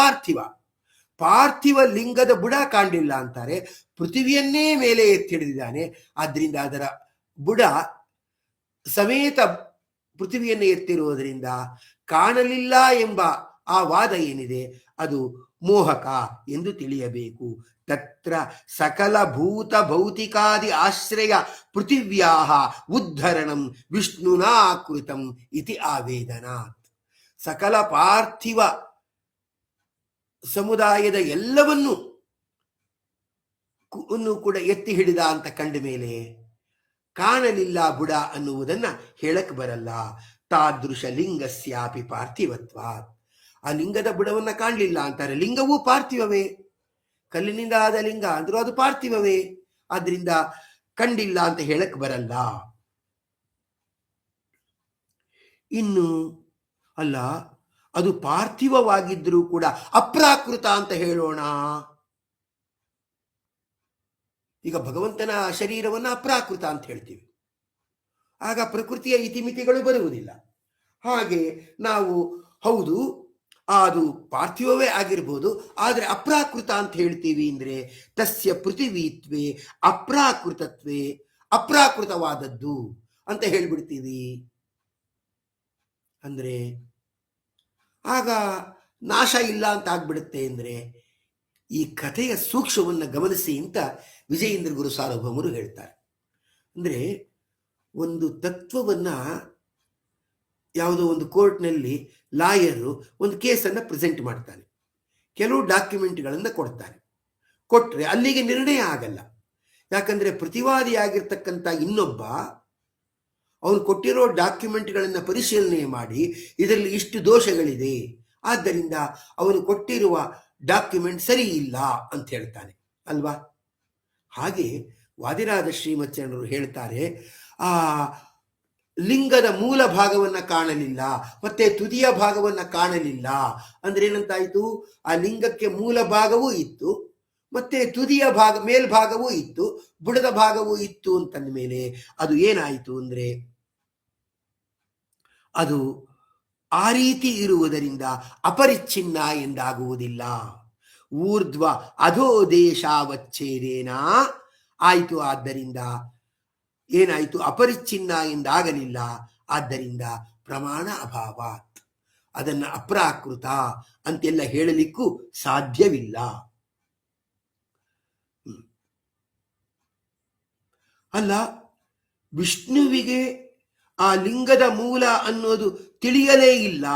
ಪಾರ್ಥಿವ ಲಿಂಗದ ಬುಡ ಕಾಣಲಿಲ್ಲ ಅಂತಾರೆ. ಪೃಥ್ವಿಯನ್ನೇ ಮೇಲೆ ಎತ್ತಿಡಿದಿದ್ದಾನೆ, ಆದ್ರಿಂದ ಅದರ ಬುಡ ಸಮೇತ ಪೃಥ್ವಿಯನ್ನು ಎತ್ತಿರುವುದರಿಂದ ಕಾಣಲಿಲ್ಲ ಎಂಬ ಆ ವಾದ ಏನಿದೆ ಅದು ಮೋಹಕ ಎಂದು ತಿಳಿಯಬೇಕು. ತತ್ರ ಸಕಲ ಭೂತ ಭೌತಿಕಾದಿ ಆಶ್ರಯ ಪೃಥಿವ್ಯಾ ಉದ್ಧರಣಂ ವಿಷ್ಣುನಾ ಕೃತಂ ಇತಿ ಆವೇದನಾತ್. ಸಕಲ ಪಾರ್ಥಿವ ಸಮುದಾಯದ ಎಲ್ಲವನ್ನೂ ಕೂಡ ಎತ್ತಿ ಹಿಡಿದ ಅಂತ ಕಂಡ ಮೇಲೆ ಕಾಣಲಿಲ್ಲ ಬುಡ ಅನ್ನುವುದನ್ನ ಹೇಳಕ್ ಬರಲ್ಲ. ತಾದೃಶ ಲಿಂಗಸ್ಯಾಪಿ ಪಾರ್ಥಿವತ್ವಾತ್. ಆ ಲಿಂಗದ ಬುಡವನ್ನ ಕಾಣಲಿಲ್ಲ ಅಂತಾರೆ. ಲಿಂಗವೂ ಪಾರ್ಥಿವವೇ, ಕಲ್ಲಿನಿಂದ ಆದ ಲಿಂಗ ಅಂದ್ರೂ ಅದು ಪಾರ್ಥಿವವೇ, ಆದ್ರಿಂದ ಕಂಡಿಲ್ಲ ಅಂತ ಹೇಳಕ್ ಬರಲ್ಲ. ಇನ್ನು ಅಲ್ಲ, ಅದು ಪಾರ್ಥಿವವಾಗಿದ್ರೂ ಕೂಡ ಅಪ್ರಾಕೃತ ಅಂತ ಹೇಳೋಣ. ಈಗ ಭಗವಂತನ ಶರೀರವನ್ನ ಅಪ್ರಾಕೃತ ಅಂತ ಹೇಳ್ತೀವಿ, ಆಗ ಪ್ರಕೃತಿಯ ಇತಿಮಿತಿಗಳು ಬರುವುದಿಲ್ಲ. ಹಾಗೆ ನಾವು ಹೌದು ಅದು ಪಾರ್ಥಿವವೇ ಆಗಿರ್ಬೋದು, ಆದರೆ ಅಪ್ರಾಕೃತ ಅಂತ ಹೇಳ್ತೀವಿ ಅಂದ್ರೆ ತಸ್ಯ ಪೃಥಿವೀತ್ವೇ ಅಪ್ರಾಕೃತತ್ವೇ, ಅಪ್ರಾಕೃತವಾದದ್ದು ಅಂತ ಹೇಳ್ಬಿಡ್ತೀವಿ. ಅಂದ್ರೆ ಆಗ ನಾಶ ಇಲ್ಲ ಅಂತ ಆಗ್ಬಿಡುತ್ತೆ. ಅಂದ್ರೆ ಈ ಕಥೆಯ ಸೂಕ್ಷ್ಮವನ್ನು ಗಮನಿಸಿ ಅಂತ ವಿಜಯೇಂದ್ರ ಗುರು ಸಾರ್ವಭೌಮರು ಹೇಳ್ತಾರೆ. ಅಂದ್ರೆ ಒಂದು ತತ್ವವನ್ನ ಯಾವುದೋ ಒಂದು ಕೋರ್ಟ್ನಲ್ಲಿ ಲಾಯರು ಒಂದು ಕೇಸನ್ನು ಪ್ರೆಸೆಂಟ್ ಮಾಡ್ತಾನೆ, ಕೆಲವು ಡಾಕ್ಯುಮೆಂಟ್ಗಳನ್ನು ಕೊಡ್ತಾನೆ. ಕೊಟ್ರೆ ಅಲ್ಲಿಗೆ ನಿರ್ಣಯ ಆಗಲ್ಲ. ಯಾಕಂದ್ರೆ ಪ್ರತಿವಾದಿಯಾಗಿರ್ತಕ್ಕಂಥ ಇನ್ನೊಬ್ಬ ಅವನು ಕೊಟ್ಟಿರೋ ಡಾಕ್ಯುಮೆಂಟ್ಗಳನ್ನು ಪರಿಶೀಲನೆ ಮಾಡಿ ಇದರಲ್ಲಿ ಇಷ್ಟು ದೋಷಗಳಿದೆ, ಆದ್ದರಿಂದ ಅವನು ಕೊಟ್ಟಿರುವ ಡಾಕ್ಯುಮೆಂಟ್ ಸರಿ ಇಲ್ಲ ಅಂತ ಹೇಳ್ತಾನೆ ಅಲ್ವಾ. ಹಾಗೆ ವಾದಿರಾಜ ಶ್ರೀಮಚ್ಚನರು ಹೇಳ್ತಾರೆ, ಆ ಲಿಂಗದ ಮೂಲ ಭಾಗವನ್ನ ಕಾಣಲಿಲ್ಲ, ಮತ್ತೆ ತುದಿಯ ಭಾಗವನ್ನ ಕಾಣಲಿಲ್ಲ ಅಂದ್ರೆ ಏನಂತಾಯ್ತು? ಆ ಲಿಂಗಕ್ಕೆ ಮೂಲ ಭಾಗವೂ ಇತ್ತು, ಮತ್ತೆ ತುದಿಯ ಭಾಗ ಮೇಲ್ಭಾಗವೂ ಇತ್ತು, ಬುಡದ ಭಾಗವೂ ಇತ್ತು ಅಂತಂದ ಮೇಲೆ ಅದು ಏನಾಯಿತು ಅಂದ್ರೆ ಅದು ಆ ರೀತಿ ಇರುವುದರಿಂದ ಅಪರಿಚ್ಛಿನ್ನ ಎಂದಾಗುವುದಿಲ್ಲ. ಊರ್ಧ್ವ ಅಧೋದೇಶಾವಚ್ಛೇದೇನ ಆಯಿತು. ಆದ್ದರಿಂದ ಏನಾಯಿತು? ಅಪರಿಚ್ಛಿನ್ನ ಎಂದಾಗಲಿಲ್ಲ. ಆದ್ದರಿಂದ ಪ್ರಮಾಣ ಅಭಾವಾತ್ ಅದನ್ನ ಅಪ್ರಾಕೃತ ಅಂತೆಲ್ಲ ಹೇಳಲಿಕ್ಕೂ ಸಾಧ್ಯವಿಲ್ಲ. ಅಲ್ಲ, ವಿಷ್ಣುವಿಗೆ ಆ ಲಿಂಗದ ಮೂಲ ಅನ್ನೋದು ತಿಳಿಯಲೇ ಇಲ್ಲ,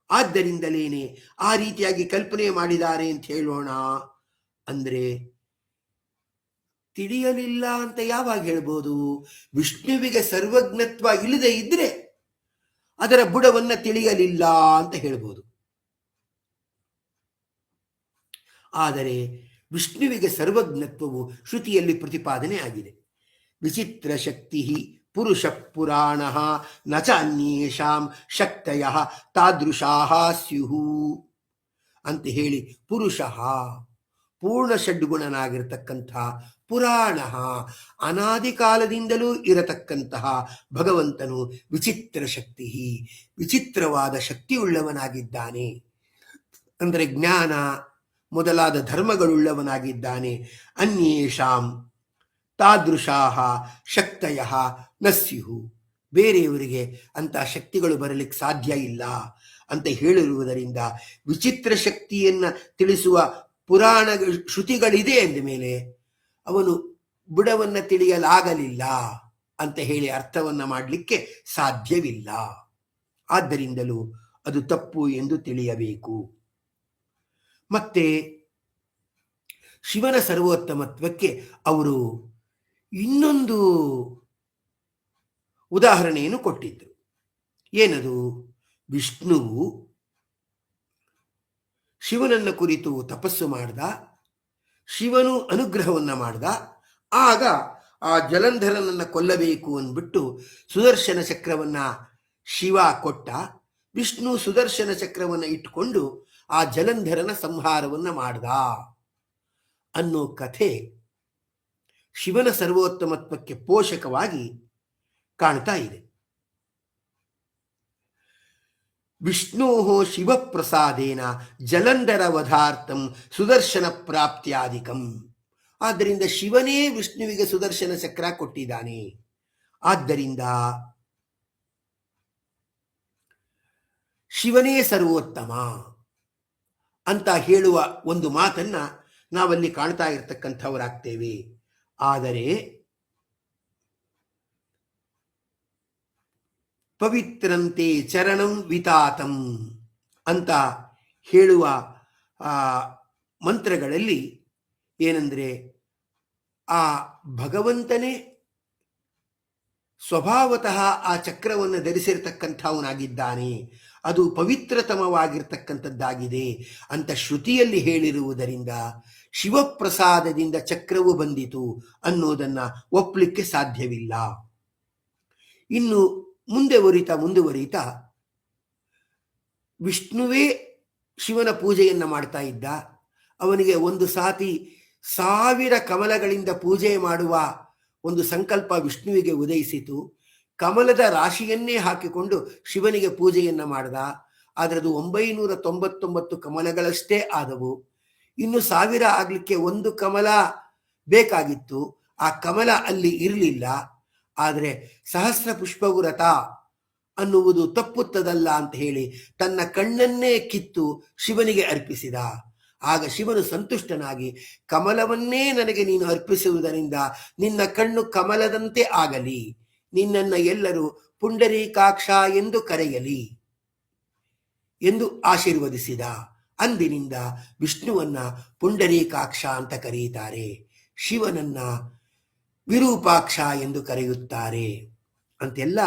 ಆದ್ದರಿಂದಲೇನೆ ಆ ರೀತಿಯಾಗಿ ಕಲ್ಪನೆ ಮಾಡಿದ್ದಾರೆ ಅಂತ ಹೇಳೋಣ ಅಂದ್ರೆ ತಿಳಿಯಲಿಲ್ಲ ಅಂತ ಯಾವಾಗ ಹೇಳ್ಬೋದು? ವಿಷ್ಣುವಿಗೆ ಸರ್ವಜ್ಞತ್ವ ಇಲ್ಲದೆ ಇದ್ರೆ ಅದರ ಬುಡವನ್ನ ತಿಳಿಯಲಿಲ್ಲ ಅಂತ ಹೇಳ್ಬೋದು. ಆದರೆ ವಿಷ್ಣುವಿಗೆ ಸರ್ವಜ್ಞತ್ವವು ಶ್ರುತಿಯಲ್ಲಿ ಪ್ರತಿಪಾದನೆ ಆಗಿದೆ. ವಿಚಿತ್ರ ಶಕ್ತಿ ಪುರುಷ ಪುರಾಣ ನ ಚ ಅನ್ಯೇಷಾಂ ಶಕ್ತಯ ತಾದೃಶಾಃ ಸ್ಯುಹು ಅಂತ ಹೇಳಿ, ಪುರುಷ ಪೂರ್ಣ ಷಡ್ಗುಣನಾಗಿರ್ತಕ್ಕಂಥ, ಪುರಾಣ ಅನಾದಿ ಕಾಲದಿಂದಲೂ ಇರತಕ್ಕಂತಹ ಭಗವಂತನು ವಿಚಿತ್ರ ಶಕ್ತಿ, ವಿಚಿತ್ರವಾದ ಶಕ್ತಿಯುಳ್ಳವನಾಗಿದ್ದಾನೆ. ಅಂದರೆ ಜ್ಞಾನ ಮೊದಲಾದ ಧರ್ಮಗಳುಳ್ಳವನಾಗಿದ್ದಾನೆ. ಅನ್ಯೇಷಾಂ ತಾದೃಶಾಃ ಶಕ್ತಯಃ ನ ಸ್ಯುಹು, ಬೇರೆಯವರಿಗೆ ಅಂತ ಶಕ್ತಿಗಳು ಬರಲಿಕ್ಕೆ ಸಾಧ್ಯ ಇಲ್ಲ ಅಂತ ಹೇಳಿರುವುದರಿಂದ ವಿಚಿತ್ರ ಶಕ್ತಿಯನ್ನ ತಿಳಿಸುವ ಪುರಾಣ ಶ್ರುತಿಗಳಿದೆ ಅಂದ ಮೇಲೆ ಅವನು ಬುಡವನ್ನ ತಿಳಿಯಲಾಗಲಿಲ್ಲ ಅಂತ ಹೇಳಿ ಅರ್ಥವನ್ನ ಮಾಡಲಿಕ್ಕೆ ಸಾಧ್ಯವಿಲ್ಲ. ಆದ್ದರಿಂದಲೂ ಅದು ತಪ್ಪು ಎಂದು ತಿಳಿಯಬೇಕು. ಮತ್ತೆ ಶಿವನ ಸರ್ವೋತ್ತಮತ್ವಕ್ಕೆ ಅವರು ಇನ್ನೊಂದು ಉದಾಹರಣೆಯನ್ನು ಕೊಟ್ಟಿದ್ರು. ಏನದು? ವಿಷ್ಣುವು ಶಿವನನ್ನ ಕುರಿತು ತಪಸ್ಸು ಮಾಡ್ದ, ಶಿವನು ಅನುಗ್ರಹವನ್ನ ಮಾಡ್ದ. ಆಗ ಆ ಜಲಂಧರನನ್ನ ಕೊಲ್ಲಬೇಕು ಅಂದ್ಬಿಟ್ಟು ಸುದರ್ಶನ ಚಕ್ರವನ್ನ ಶಿವ ಕೊಟ್ಟ. ವಿಷ್ಣು ಸುದರ್ಶನ ಚಕ್ರವನ್ನ ಇಟ್ಟುಕೊಂಡು ಆ ಜಲಂಧರನ ಸಂಹಾರವನ್ನ ಮಾಡ್ದ ಅನ್ನೋ ಕಥೆ ಶಿವನ ಸರ್ವೋತ್ತಮತ್ವಕ್ಕೆ ಪೋಷಕವಾಗಿ ಕಾಣ್ತಾ ಇದೆ. ವಿಷ್ಣೋ ಶಿವಪ್ರಸಾದೇನ ಜಲಂಧರ ವಧಾರ್ಥಂ ಸುದರ್ಶನ ಪ್ರಾಪ್ತ್ಯಾದಿಕಂ. ಆದ್ದರಿಂದ ಶಿವನೇ ವಿಷ್ಣುವಿಗೆ ಸುದರ್ಶನ ಚಕ್ರ ಕೊಟ್ಟಿದ್ದಾನೆ. ಆದ್ದರಿಂದ ಶಿವನೇ ಸರ್ವೋತ್ತಮ ಅಂತ ಹೇಳುವ ಒಂದು ಮಾತನ್ನ ನಾವಲ್ಲಿ ಕಾಣ್ತಾ ಇರತಕ್ಕಂಥವರಾಗ್ತೇವೆ. ಆದರೆ ಪವಿತ್ರಂತೆ ಚರಣಂ ವಿತಾತಂ ಅಂತ ಹೇಳುವ ಮಂತ್ರಗಳಲ್ಲಿ ಏನಂದ್ರೆ, ಆ ಭಗವಂತನೇ ಸ್ವಭಾವತಃ ಆ ಚಕ್ರವನ್ನು ಧರಿಸಿರ್ತಕ್ಕಂಥವನಾಗಿದ್ದಾನೆ, ಅದು ಪವಿತ್ರತಮವಾಗಿರ್ತಕ್ಕಂಥದ್ದಾಗಿದೆ ಅಂತ ಶ್ರುತಿಯಲ್ಲಿ ಹೇಳಿರುವುದರಿಂದ ಶಿವಪ್ರಸಾದದಿಂದ ಚಕ್ರವು ಬಂದಿತು ಅನ್ನೋದನ್ನ ಒಪ್ಪಲಿಕ್ಕೆ ಸಾಧ್ಯವಿಲ್ಲ. ಇನ್ನು ಮುಂದುವರಿತಾ ವಿಷ್ಣುವೇ ಶಿವನ ಪೂಜೆಯನ್ನ ಮಾಡ್ತಾ ಇದ್ದ. ಅವನಿಗೆ ಒಂದು ಸಾತಿ 1000 ಕಮಲಗಳಿಂದ ಪೂಜೆ ಮಾಡುವ ಒಂದು ಸಂಕಲ್ಪ ವಿಷ್ಣುವಿಗೆ ಉದಯಿಸಿತು. ಕಮಲದ ರಾಶಿಯನ್ನೇ ಹಾಕಿಕೊಂಡು ಶಿವನಿಗೆ ಪೂಜೆಯನ್ನ ಮಾಡ್ದ. ಆದರೆ ಅದು 999 ಕಮಲಗಳಷ್ಟೇ ಆದವು. ಇನ್ನು 1000 ಆಗ್ಲಿಕ್ಕೆ ಒಂದು ಕಮಲ ಬೇಕಾಗಿತ್ತು. ಆ ಕಮಲ ಅಲ್ಲಿ ಇರಲಿಲ್ಲ. ಆದರೆ ಸಹಸ್ರ ಪುಷ್ಪವ್ರತ ಅನ್ನುವುದು ತಪ್ಪುತ್ತದಲ್ಲ ಅಂತ ಹೇಳಿ ತನ್ನ ಕಣ್ಣನ್ನೇ ಕಿತ್ತು ಶಿವನಿಗೆ ಅರ್ಪಿಸಿದ. ಆಗ ಶಿವನು ಸಂತುಷ್ಟನಾಗಿ, ಕಮಲವನ್ನೇ ನನಗೆ ನೀನು ಅರ್ಪಿಸುವುದರಿಂದ ನಿನ್ನ ಕಣ್ಣು ಕಮಲದಂತೆ ಆಗಲಿ, ನಿನ್ನನ್ನು ಎಲ್ಲರೂ ಪುಂಡರೀಕಾಕ್ಷ ಎಂದು ಕರೆಯಲಿ ಎಂದು ಆಶೀರ್ವದಿಸಿದ. ಅಂದಿನಿಂದ ವಿಷ್ಣುವನ್ನ ಪುಂಡರೀಕಾಕ್ಷ ಅಂತ ಕರೆಯುತ್ತಾರೆ, ಶಿವನನ್ನ ವಿರೂಪಾಕ್ಷ ಎಂದು ಕರೆಯುತ್ತಾರೆ ಅಂತೆಲ್ಲ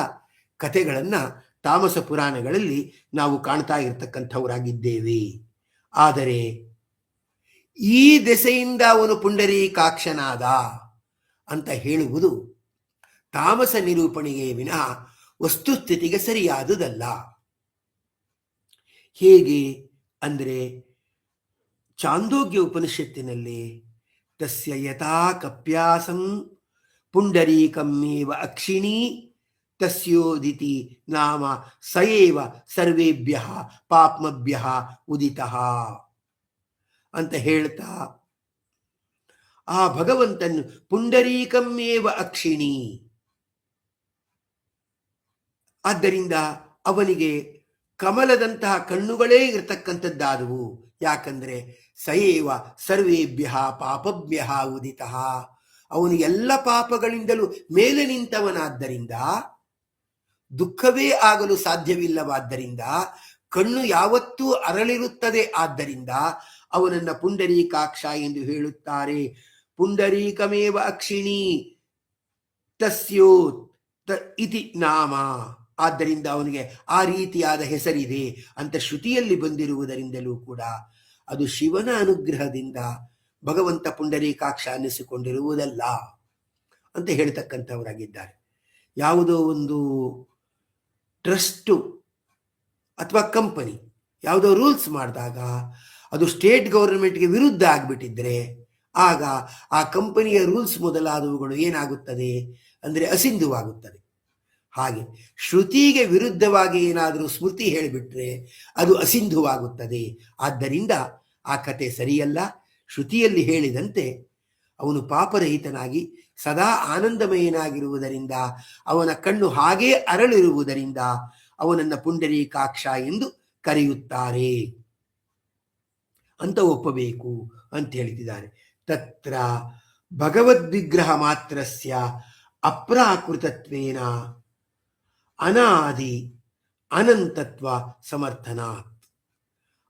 ಕಥೆಗಳನ್ನ ತಾಮಸ ಪುರಾಣಗಳಲ್ಲಿ ನಾವು ಕಾಣ್ತಾ ಇರತಕ್ಕಂಥವರಾಗಿದ್ದೇವೆ. ಆದರೆ ಈ ದೆಸೆಯಿಂದ ಅವನು ಪುಂಡರೀಕಾಕ್ಷನಾದ ಅಂತ ಹೇಳುವುದು ತಾಮಸ ನಿರೂಪಣೆಗೆ ವಿನಃ ವಸ್ತುಸ್ಥಿತಿಗೆ ಸರಿಯಾದುದಲ್ಲ. ಹೇಗೆ ಅಂದರೆ, ಚಾಂದೋಗ್ಯ ಉಪನಿಷತ್ತಿನಲ್ಲಿ ತಸ್ಯ ಯಥಾ ಕಪ್ಯಾಸಂ ಪುಂಡರೀಕಮೇವ ಅಕ್ಷಿಣೀ ತಸ್ಯೋದಿತಿ ನಾಮ ಸಯೇವ ಸರ್ವೇಭ್ಯ ಪಾಪ್ಮಭ್ಯ ಉದಿತಃ ಅಂತ ಹೇಳ್ತಾ, ಆ ಭಗವಂತನು ಪುಂಡರೀಕಮೇವ ಅಕ್ಷಿಣಿ, ಆದ್ದರಿಂದ ಅವನಿಗೆ ಕಮಲದಂತಹ ಕಣ್ಣುಗಳೇ ಇರತಕ್ಕಂಥದ್ದಾದವು. ಯಾಕಂದ್ರೆ ಸಯೇವ ಸರ್ವೇಭ್ಯ ಪಾಪಭ್ಯ ಉದಿತಃ, ಅವನು ಎಲ್ಲ ಪಾಪಗಳಿಂದಲೂ ಮೇಲೆ ನಿಂತವನಾದ್ದರಿಂದ ದುಃಖವೇ ಆಗಲು ಸಾಧ್ಯವಿಲ್ಲವಾದ್ದರಿಂದ ಕಣ್ಣು ಯಾವತ್ತೂ ಅರಳಿರುತ್ತದೆ. ಆದ್ದರಿಂದ ಅವನನ್ನ ಪುಂಡರೀಕಾಕ್ಷ ಎಂದು ಹೇಳುತ್ತಾರೆ. ಪುಂಡರೀಕಮೇವ ಅಕ್ಷಿಣಿ ತಸ್ಯೋತ್ ಇತಿ ನಾಮ. ಆದ್ದರಿಂದ ಅವನಿಗೆ ಆ ರೀತಿಯಾದ ಹೆಸರಿದೆ ಅಂತ ಶ್ರುತಿಯಲ್ಲಿ ಬಂದಿರುವುದರಿಂದಲೂ ಕೂಡ ಅದು ಶಿವನ ಅನುಗ್ರಹದಿಂದ ಭಗವಂತ ಪುಂಡರೀಕಾಕ್ಷ ಅನ್ನಿಸಿಕೊಂಡಿರುವುದಲ್ಲ ಅಂತ ಹೇಳ್ತಕ್ಕಂಥವರಾಗಿದ್ದಾರೆ. ಯಾವುದೋ ಒಂದು ಟ್ರಸ್ಟು ಅಥವಾ ಕಂಪನಿ ಯಾವುದೋ ರೂಲ್ಸ್ ಮಾಡಿದಾಗ ಅದು ಸ್ಟೇಟ್ ಗೌರ್ಮೆಂಟ್ಗೆ ವಿರುದ್ಧ ಆಗಿಬಿಟ್ಟಿದ್ರೆ ಆಗ ಆ ಕಂಪನಿಯ ರೂಲ್ಸ್ ಮೊದಲಾದವುಗಳು ಏನಾಗುತ್ತದೆ ಅಂದರೆ ಅಸಿಂಧುವಾಗುತ್ತದೆ. ಹಾಗೆ ಶ್ರುತಿಗೆ ವಿರುದ್ಧವಾಗಿ ಏನಾದರೂ ಸ್ಮೃತಿ ಹೇಳಿಬಿಟ್ರೆ ಅದು ಅಸಿಂಧುವಾಗುತ್ತದೆ. ಆದ್ದರಿಂದ ಆ ಕತೆ ಸರಿಯಲ್ಲ. ಶ್ರುತಿಯಲ್ಲಿ ಹೇಳಿದಂತೆ ಅವನು ಪಾಪರಹಿತನಾಗಿ ಸದಾ ಆನಂದಮಯನಾಗಿರುವುದರಿಂದ ಅವನ ಕಣ್ಣು ಹಾಗೇ ಅರಳಿರುವುದರಿಂದ ಅವನನ್ನ ಪುಂಡರೀಕಾಕ್ಷ ಎಂದು ಕರೆಯುತ್ತಾರೆ ಅಂತ ಒಪ್ಪಬೇಕು ಅಂತ ಹೇಳ್ತಿದ್ದಾರೆ. ತತ್ರ ಭಗವದ್ವಿಗ್ರಹ ಮಾತ್ರಸ್ಯ ಅಪ್ರಾಕೃತತ್ವೇನ ಅನಾದಿ ಅನಂತತ್ವ ಸಮರ್ಥನಾತ್.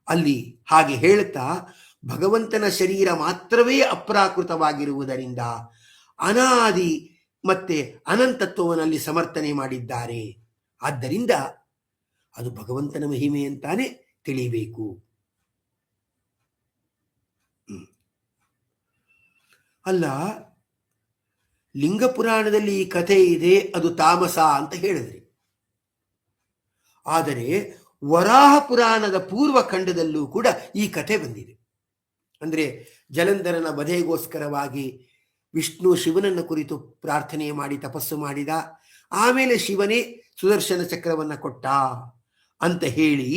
ಅಲ್ಲಿ ಹಾಗೆ ಹೇಳ್ತಾ ಭಗವಂತನ ಶರೀರ ಮಾತ್ರವೇ ಅಪ್ರಾಕೃತವಾಗಿರುವುದರಿಂದ ಅನಾದಿ ಮತ್ತೆ ಅನಂತತ್ವವನ್ನಲ್ಲಿ ಸಮರ್ಥನೆ ಮಾಡಿದ್ದಾರೆ. ಆದ್ದರಿಂದ ಅದು ಭಗವಂತನ ಮಹಿಮೆ ಅಂತಾನೆ ತಿಳಿಯಬೇಕು. ಅಲ್ಲ, ಲಿಂಗ ಪುರಾಣದಲ್ಲಿ ಈ ಕಥೆ ಇದೆ, ಅದು ತಾಮಸ ಅಂತ ಹೇಳಿದ್ರಿ. ಆದರೆ ವರಾಹ ಪುರಾಣದ ಪೂರ್ವ ಖಂಡದಲ್ಲೂ ಕೂಡ ಈ ಕಥೆ ಬಂದಿದೆ. ಅಂದ್ರೆ ಜಲಂಧರನ ವಧೆಗೋಸ್ಕರವಾಗಿ ವಿಷ್ಣು ಶಿವನನ್ನು ಕುರಿತು ಪ್ರಾರ್ಥನೆ ಮಾಡಿ ತಪಸ್ಸು ಮಾಡಿದ. ಆಮೇಲೆ ಶಿವನೇ ಸುದರ್ಶನ ಚಕ್ರವನ್ನ ಕೊಟ್ಟ ಅಂತ ಹೇಳಿ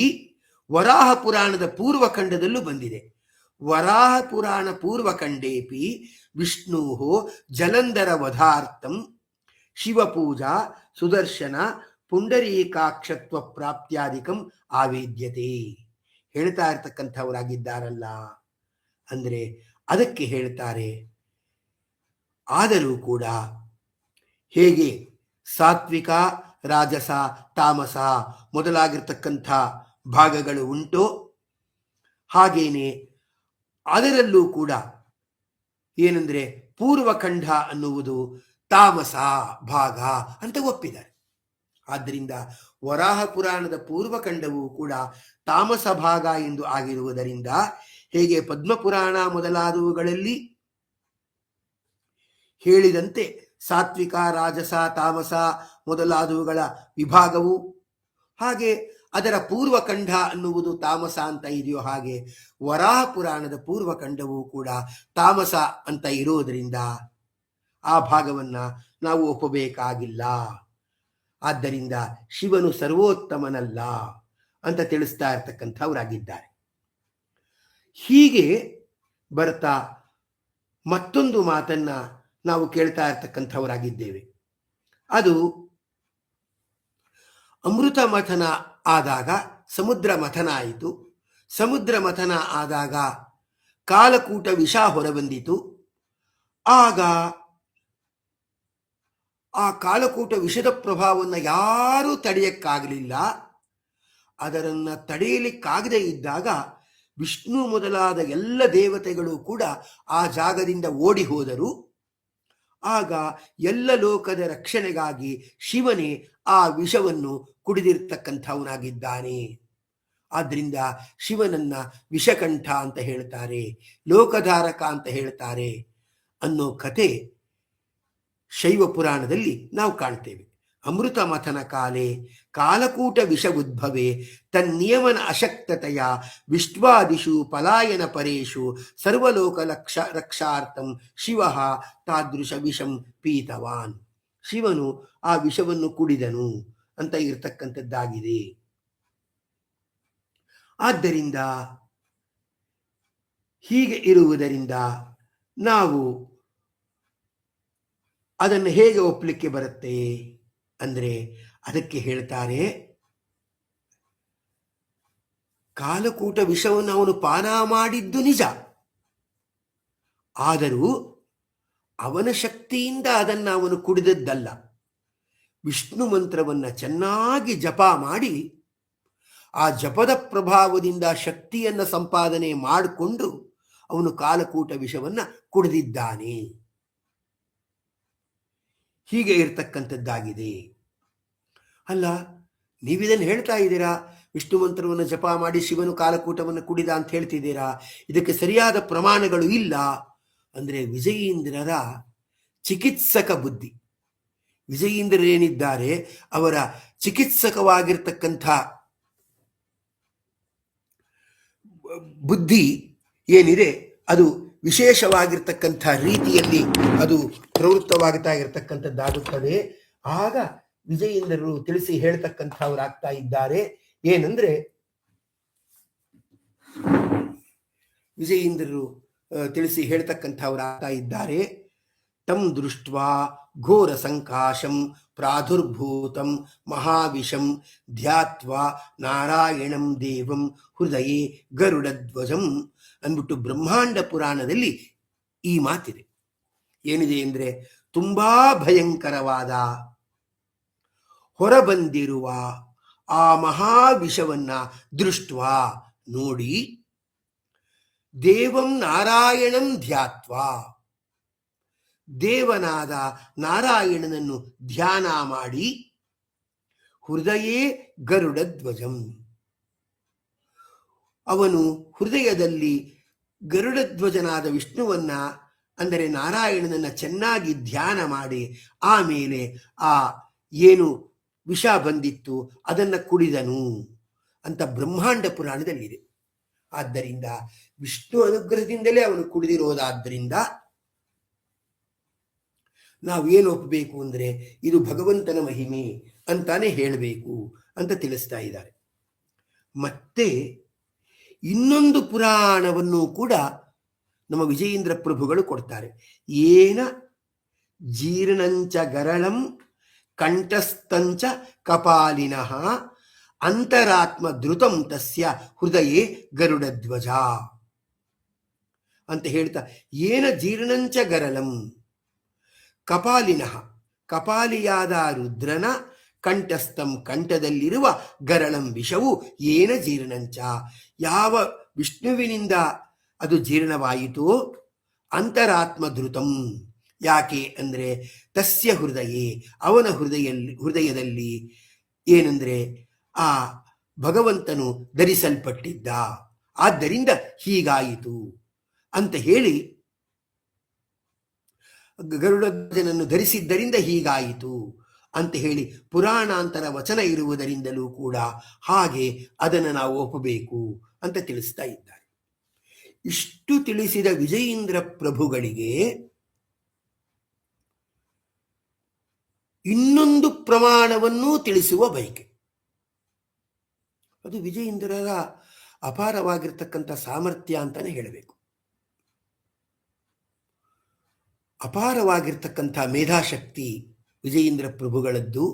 ವರಾಹ ಪುರಾಣದ ಪೂರ್ವ ಖಂಡದಲ್ಲೂ ಬಂದಿದೆ. ವರಾಹ ಪುರಾಣ ಪೂರ್ವಖಂಡೇಪಿ ವಿಷ್ಣು ಜಲಂಧರ ವಧಾರ್ಥಂ ಶಿವಪೂಜಾ ಸುದರ್ಶನ ಪುಂಡರೀಕಾಕ್ಷತ್ವ ಪ್ರಾಪ್ತ್ಯಾದಿಕಂ ಆವೇದ್ಯತೆ ಹೇಳ್ತಾ ಇರ್ತಕ್ಕಂಥವರಾಗಿದ್ದಾರಲ್ಲ. ಅಂದ್ರೆ ಅದಕ್ಕೆ ಹೇಳ್ತಾರೆ, ಆದರೂ ಕೂಡ ಹೇಗೆ ಸಾತ್ವಿಕ ರಾಜಸ ತಾಮಸ ಮೊದಲಾಗಿರ್ತಕ್ಕಂಥ ಭಾಗಗಳು ಉಂಟೋ ಹಾಗೇನೆ ಅದರಲ್ಲೂ ಕೂಡ ಏನಂದ್ರೆ ಪೂರ್ವಖಂಡ ಅನ್ನುವುದು ತಾಮಸ ಭಾಗ ಅಂತ ಒಪ್ಪಿದ್ದಾರೆ. ಆದ್ದರಿಂದ ವರಾಹ ಪುರಾಣದ ಪೂರ್ವಖಂಡವೂ ಕೂಡ ತಾಮಸ ಭಾಗ ಎಂದು ಆಗಿರುವುದರಿಂದ ಹೇಗೆ ಪದ್ಮಪುರಾಣ ಮೊದಲಾದವುಗಳಲ್ಲಿ ಹೇಳಿದಂತೆ ಸಾತ್ವಿಕ ರಾಜಸ ತಾಮಸ ಮೊದಲಾದವುಗಳ ವಿಭಾಗವು ಹಾಗೆ ಅದರ ಪೂರ್ವಖಂಡ ಅನ್ನುವುದು ತಾಮಸ ಅಂತ ಇದೆಯೋ ಹಾಗೆ ವರಾಹ ಪುರಾಣದ ಪೂರ್ವಖಂಡವೂ ಕೂಡ ತಾಮಸ ಅಂತ ಇರೋದರಿಂದ ಆ ಭಾಗವನ್ನ ನಾವು ಒಪ್ಪಬೇಕಾಗಿಲ್ಲ. ಆದ್ದರಿಂದ ಶಿವನು ಸರ್ವೋತ್ತಮನಲ್ಲ ಅಂತ ತಿಳಿಸ್ತಾ ಇರ್ತಕ್ಕಂಥವರಾಗಿದ್ದಾರೆ. ಹೀಗೆ ಬರ್ತಾ ಮತ್ತೊಂದು ಮಾತನ್ನ ನಾವು ಕೇಳ್ತಾ ಇರ್ತಕ್ಕಂಥವರಾಗಿದ್ದೇವೆ. ಅದು ಅಮೃತ ಮಥನ ಆದಾಗ ಸಮುದ್ರ ಮಥನ ಆಯಿತು. ಸಮುದ್ರ ಮಥನ ಆದಾಗ ಕಾಲಕೂಟ ವಿಷ ಹೊರಬಂದಿತು. ಆಗ ಆ ಕಾಲಕೂಟ ವಿಷದ ಪ್ರಭಾವವನ್ನು ಯಾರೂ ತಡೆಯಕ್ಕಾಗಲಿಲ್ಲ. ಅದರನ್ನ ತಡೆಯಲಿಕ್ಕಾಗದೇ ಇದ್ದಾಗ ವಿಷ್ಣು ಮೊದಲಾದ ಎಲ್ಲ ದೇವತೆಗಳು ಕೂಡ ಆ ಜಾಗದಿಂದ ಓಡಿ ಹೋದರು. ಆಗ ಎಲ್ಲ ಲೋಕದ ರಕ್ಷಣೆಗಾಗಿ ಶಿವನೇ ಆ ವಿಷವನ್ನು ಕುಡಿದಿರ್ತಕ್ಕಂಥವನಾಗಿದ್ದಾನೆ. ಆದ್ರಿಂದ ಶಿವನನ್ನ ವಿಷಕಂಠ ಅಂತ ಹೇಳ್ತಾರೆ, ಲೋಕಧಾರಕ ಅಂತ ಹೇಳ್ತಾರೆ ಅನ್ನೋ ಕತೆ ಶೈವ ಪುರಾಣದಲ್ಲಿ ನಾವು ಕಾಣ್ತೇವೆ. ಅಮೃತ ಮಥನ ಕಾಲೇ ಕಾಲಕೂಟ ವಿಷ ಉದ್ಭವೆ ತನ್ನಿಯಮನ ಅಶಕ್ತತೆಯ ವಿಶ್ವಾದಿಷು ಪಲಾಯನ ಪರೇಶು ಸರ್ವಲೋಕ ರಕ್ಷಾರ್ಥಂ ಶಿವ ತಾದೃಶ ವಿಷಂ ಪೀತವಾನ್. ಶಿವನು ಆ ವಿಷವನ್ನು ಕುಡಿದನು ಅಂತ ಇರತಕ್ಕಂಥದ್ದಾಗಿದೆ. ಆದ್ದರಿಂದ ಹೀಗೆ ಇರುವುದರಿಂದ ನಾವು ಅದನ್ನು ಹೇಗೆ ಒಪ್ಪಲಿಕ್ಕೆ ಬರುತ್ತೆ ಅಂದ್ರೆ ಅದಕ್ಕೆ ಹೇಳ್ತಾರೆ, ಕಾಲಕೂಟ ವಿಷವನ್ನು ಅವನು ಪಾನ ಮಾಡಿದ್ದು ನಿಜ, ಆದರೂ ಅವನ ಶಕ್ತಿಯಿಂದ ಅದನ್ನು ಅವನು ಕುಡಿದದ್ದಲ್ಲ. ವಿಷ್ಣು ಮಂತ್ರವನ್ನು ಚೆನ್ನಾಗಿ ಜಪ ಮಾಡಿ ಆ ಜಪದ ಪ್ರಭಾವದಿಂದ ಶಕ್ತಿಯನ್ನು ಸಂಪಾದನೆ ಮಾಡಿಕೊಂಡು ಅವನು ಕಾಲಕೂಟ ವಿಷವನ್ನು ಕುಡಿದಿದ್ದಾನೆ. ಹೀಗೆ ಇರ್ತಕ್ಕಂಥದ್ದಾಗಿದೆ. ಅಲ್ಲ, ನೀವಿದನ್ನು ಹೇಳ್ತಾ ಇದ್ದೀರಾ, ವಿಷ್ಣು ಮಂತ್ರವನ್ನು ಜಪ ಮಾಡಿ ಶಿವನು ಕಾಲಕೂಟವನ್ನು ಕುಡಿದ ಅಂತ ಹೇಳ್ತಿದ್ದೀರಾ, ಇದಕ್ಕೆ ಸರಿಯಾದ ಪ್ರಮಾಣಗಳು ಇಲ್ಲ ಅಂದರೆ ವಿಜಯೀಂದ್ರರ ಚಿಕಿತ್ಸಕ ಬುದ್ಧಿ. ವಿಜಯೀಂದ್ರರೇನಿದ್ದಾರೆ ಅವರ ಚಿಕಿತ್ಸಕವಾಗಿರ್ತಕ್ಕಂಥ ಬುದ್ಧಿ ಏನಿದೆ ಅದು ವಿಶೇಷವಾಗಿರ್ತಕ್ಕಂಥ ರೀತಿಯಲ್ಲಿ ಅದು ಪ್ರವೃತ್ತವಾಗ್ತಾ ಇರತಕ್ಕಂಥದ್ದಾಗುತ್ತದೆ. ಆಗ ವಿಜಯೀಂದ್ರರು ತಿಳಿಸಿ ಹೇಳ್ತಕ್ಕಂಥವ್ರಾಗ್ತಾ ಇದ್ದಾರೆ. ಏನಂದ್ರೆ ವಿಜಯೀಂದ್ರರು ತಿಳಿಸಿ ಹೇಳ್ತಕ್ಕಂಥವ್ರಾಗ್ತಾ ಇದ್ದಾರೆ. ತಂ ದೃಷ್ಟ್ವಾ ಘೋರ ಸಂಕಾಶಂ ಪ್ರಾದುರ್ಭೂತಂ ಮಹಾವಿಷಂ ಧ್ಯಾತ್ವಾ ನಾರಾಯಣಂ ದೇವಂ ಹೃದಯೇ ಗರುಡಧ್ವಜಂ ಅಂದ್ಬಿಟ್ಟು ಬ್ರಹ್ಮಾಂಡ ಪುರಾಣದಲ್ಲಿ ಈ ಮಾತಿದೆ. ಏನಿದೆ ಅಂದರೆ, ತುಂಬಾ ಭಯಂಕರವಾದ ಹೊರಬಂದಿರುವ ಆ ಮಹಾವಿಷವನ್ನ ದೃಷ್ಟ್ವಾ ನೋಡಿ, ದೇವಂ ನಾರಾಯಣಂ ಧ್ಯಾತ್ವಾ ದೇವನಾದ ನಾರಾಯಣನನ್ನು ಧ್ಯಾನ ಮಾಡಿ, ಹೃದಯೇ ಗರುಡಧ್ವಜಂ ಅವನು ಹೃದಯದಲ್ಲಿ ಗರುಡಧ್ವಜನಾದ ವಿಷ್ಣುವನ್ನ ಅಂದರೆ ನಾರಾಯಣನನ್ನ ಚೆನ್ನಾಗಿ ಧ್ಯಾನ ಮಾಡಿ ಆಮೇಲೆ ಆ ಏನು ವಿಷ ಬಂದಿತ್ತು ಅದನ್ನು ಕುಡಿದನು ಅಂತ ಬ್ರಹ್ಮಾಂಡ ಪುರಾಣದಲ್ಲಿದೆ. ಆದ್ದರಿಂದ ವಿಷ್ಣು ಅನುಗ್ರಹದಿಂದಲೇ ಅವನು ಕುಡಿದಿರೋದಾದ್ದರಿಂದ ನಾವೇನು ಒಪ್ಪಬೇಕು ಅಂದರೆ ಇದು ಭಗವಂತನ ಮಹಿಮೆ ಅಂತಾನೆ ಹೇಳಬೇಕು ಅಂತ ತಿಳಿಸ್ತಾ ಇದ್ದಾರೆ. ಮತ್ತೆ ಇನ್ನೊಂದು ಪುರಾಣವನ್ನು ಕೂಡ ನಮ್ಮ ವಿಜಯೀಂದ್ರ ಪ್ರಭುಗಳು ಕೊಡ್ತಾರೆ. ಏನ ಜೀರ್ಣಂಚ ಗರಳಂ ಕಂಠಸ್ಥಂಚ ಕಪಾಲಿನಃ ಅಂತರಾತ್ಮ ಧೃತಂ ತಸ್ಯ ಹೃದಯೇ ಗರುಡಧ್ವಜ ಅಂತ ಹೇಳ್ತಾ, ಏನ ಜೀರ್ಣಂಚ ಗರಳಂ ಕಪಾಲಿನಃ ಕಪಾಲಿಯಾದ ರುದ್ರನ ಕಂಠಸ್ಥಂ ಕಂಠದಲ್ಲಿರುವ ಗರಳಂ ವಿಷವು ಏನ ಜೀರ್ಣಂಚ ಯಾವ ವಿಷ್ಣುವಿನಿಂದ ಅದು ಜೀರ್ಣವಾಯಿತೋ, ಅಂತರಾತ್ಮ ಧೃತಂ ಯಾಕೆ ಅಂದರೆ ತಸ್ಯ ಹೃದಯೇ ಅವನ ಹೃದಯದಲ್ಲಿ ಏನಂದ್ರೆ ಆ ಭಗವಂತನು ಧರಿಸಲ್ಪಟ್ಟಿದ್ದ, ಆದ್ದರಿಂದ ಹೀಗಾಯಿತು ಅಂತ ಹೇಳಿ, ಗರುಡಧ್ವಜನನ್ನು ಧರಿಸಿದ್ದರಿಂದ ಹೀಗಾಯಿತು ಅಂತ ಹೇಳಿ ಪುರಾಣಾಂತರ ವಚನ ಇರುವುದರಿಂದಲೂ ಕೂಡ ಹಾಗೆ ಅದನ್ನು ನಾವು ಒಪ್ಪಬೇಕು ಅಂತ ತಿಳಿಸ್ತಾ ಇದ್ದಾರೆ. ಇಷ್ಟು ತಿಳಿಸಿದ ವಿಜಯೀಂದ್ರ ಪ್ರಭುಗಳಿಗೆ ಇನ್ನೊಂದು ಪ್ರಮಾಣವನ್ನು ತಿಳಿಸುವ ಬಯಕೆ. ಅದು ವಿಜಯೀಂದ್ರರ ಅಪಾರವಾಗಿರ್ತಕ್ಕಂಥ ಸಾಮರ್ಥ್ಯ ಅಂತಾನೆ ಹೇಳಬೇಕು. ಅಪಾರವಾಗಿರ್ತಕ್ಕಂಥ ಮೇಧಾಶಕ್ತಿ ವಿಜಯೀಂದ್ರ ಪ್ರಭುಗಳದ್ದು.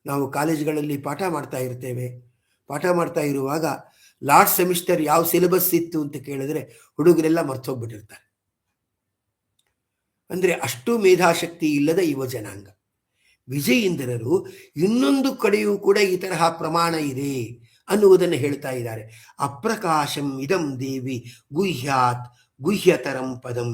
ನಾವು ಕಾಲೇಜುಗಳಲ್ಲಿ ಪಾಠ ಮಾಡ್ತಾ ಇರ್ತೇವೆ. ಪಾಠ ಮಾಡ್ತಾ ಇರುವಾಗ ಲಾಸ್ಟ್ ಸೆಮಿಸ್ಟರ್ ಯಾವ ಸಿಲೆಬಸ್ ಇತ್ತು ಅಂತ ಕೇಳಿದ್ರೆ ಹುಡುಗರೆಲ್ಲ ಮರ್ತೋಗ್ಬಿಟ್ಟಿರ್ತಾರೆ. ಅಂದರೆ ಅಷ್ಟು ಮೇಧಾಶಕ್ತಿ ಇಲ್ಲದ ಯುವ ಜನಾಂಗ. ವಿಜಯೀಂದ್ರರು ಇನ್ನೊಂದು ಕಡೆಯೂ ಕೂಡ ಈ ತರಹ ಪ್ರಮಾಣ ಇದೆ ಅನ್ನುವುದನ್ನು ಹೇಳ್ತಾ ಇದ್ದಾರೆ. ಅಪ್ರಕಾಶಂ ಇದಂ ದೇವಿ ಗುಹ್ಯಾತ್ ಗುಹ್ಯತರಂ ಪದಂ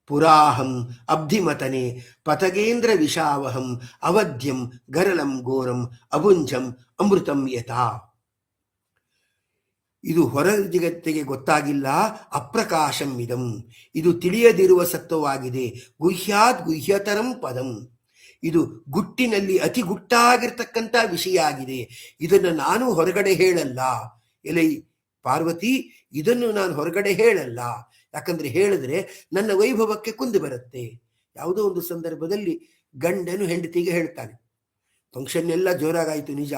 ಪುರಾಹಂ ಅಬ್ಧಿಮತನೆ ಪತಗೇಂದ್ರ ವಿಷಾವಹಂ ಅವಧ್ಯಂ ಗರಳಂ ಘೋರಂ ಅಭುಂಜಂ ಅಮೃತಂ ಯಥಾ. ಇದು ಹೊರ ಜಗತ್ತಿಗೆ ಗೊತ್ತಾಗಿಲ್ಲ. ಅಪ್ರಕಾಶಂ ಇದಂ ಇದು ತಿಳಿಯದಿರುವ ಸತ್ವವಾಗಿದೆ. ಗುಹ್ಯಾತ್ ಗುಹ್ಯತರಂ ಪದಂ ಇದು ಗುಟ್ಟಿನಲ್ಲಿ ಅತಿ ಗುಟ್ಟಾಗಿರ್ತಕ್ಕಂಥ ವಿಷಯ ಆಗಿದೆ. ಇದನ್ನು ನಾನು ಹೊರಗಡೆ ಹೇಳಲ್ಲ. ಎಲೆ ಪಾರ್ವತಿ, ಇದನ್ನು ನಾನು ಹೊರಗಡೆ ಹೇಳಲ್ಲ. ಯಾಕಂದ್ರೆ ಹೇಳಿದ್ರೆ ನನ್ನ ವೈಭವಕ್ಕೆ ಕುಂದು ಬರುತ್ತೆ. ಯಾವುದೋ ಒಂದು ಸಂದರ್ಭದಲ್ಲಿ ಗಂಡನು ಹೆಂಡತಿಗೆ ಹೇಳ್ತಾನೆ, ಫಂಕ್ಷನ್ ಎಲ್ಲ ಜೋರಾಗಾಯ್ತು ನಿಜ,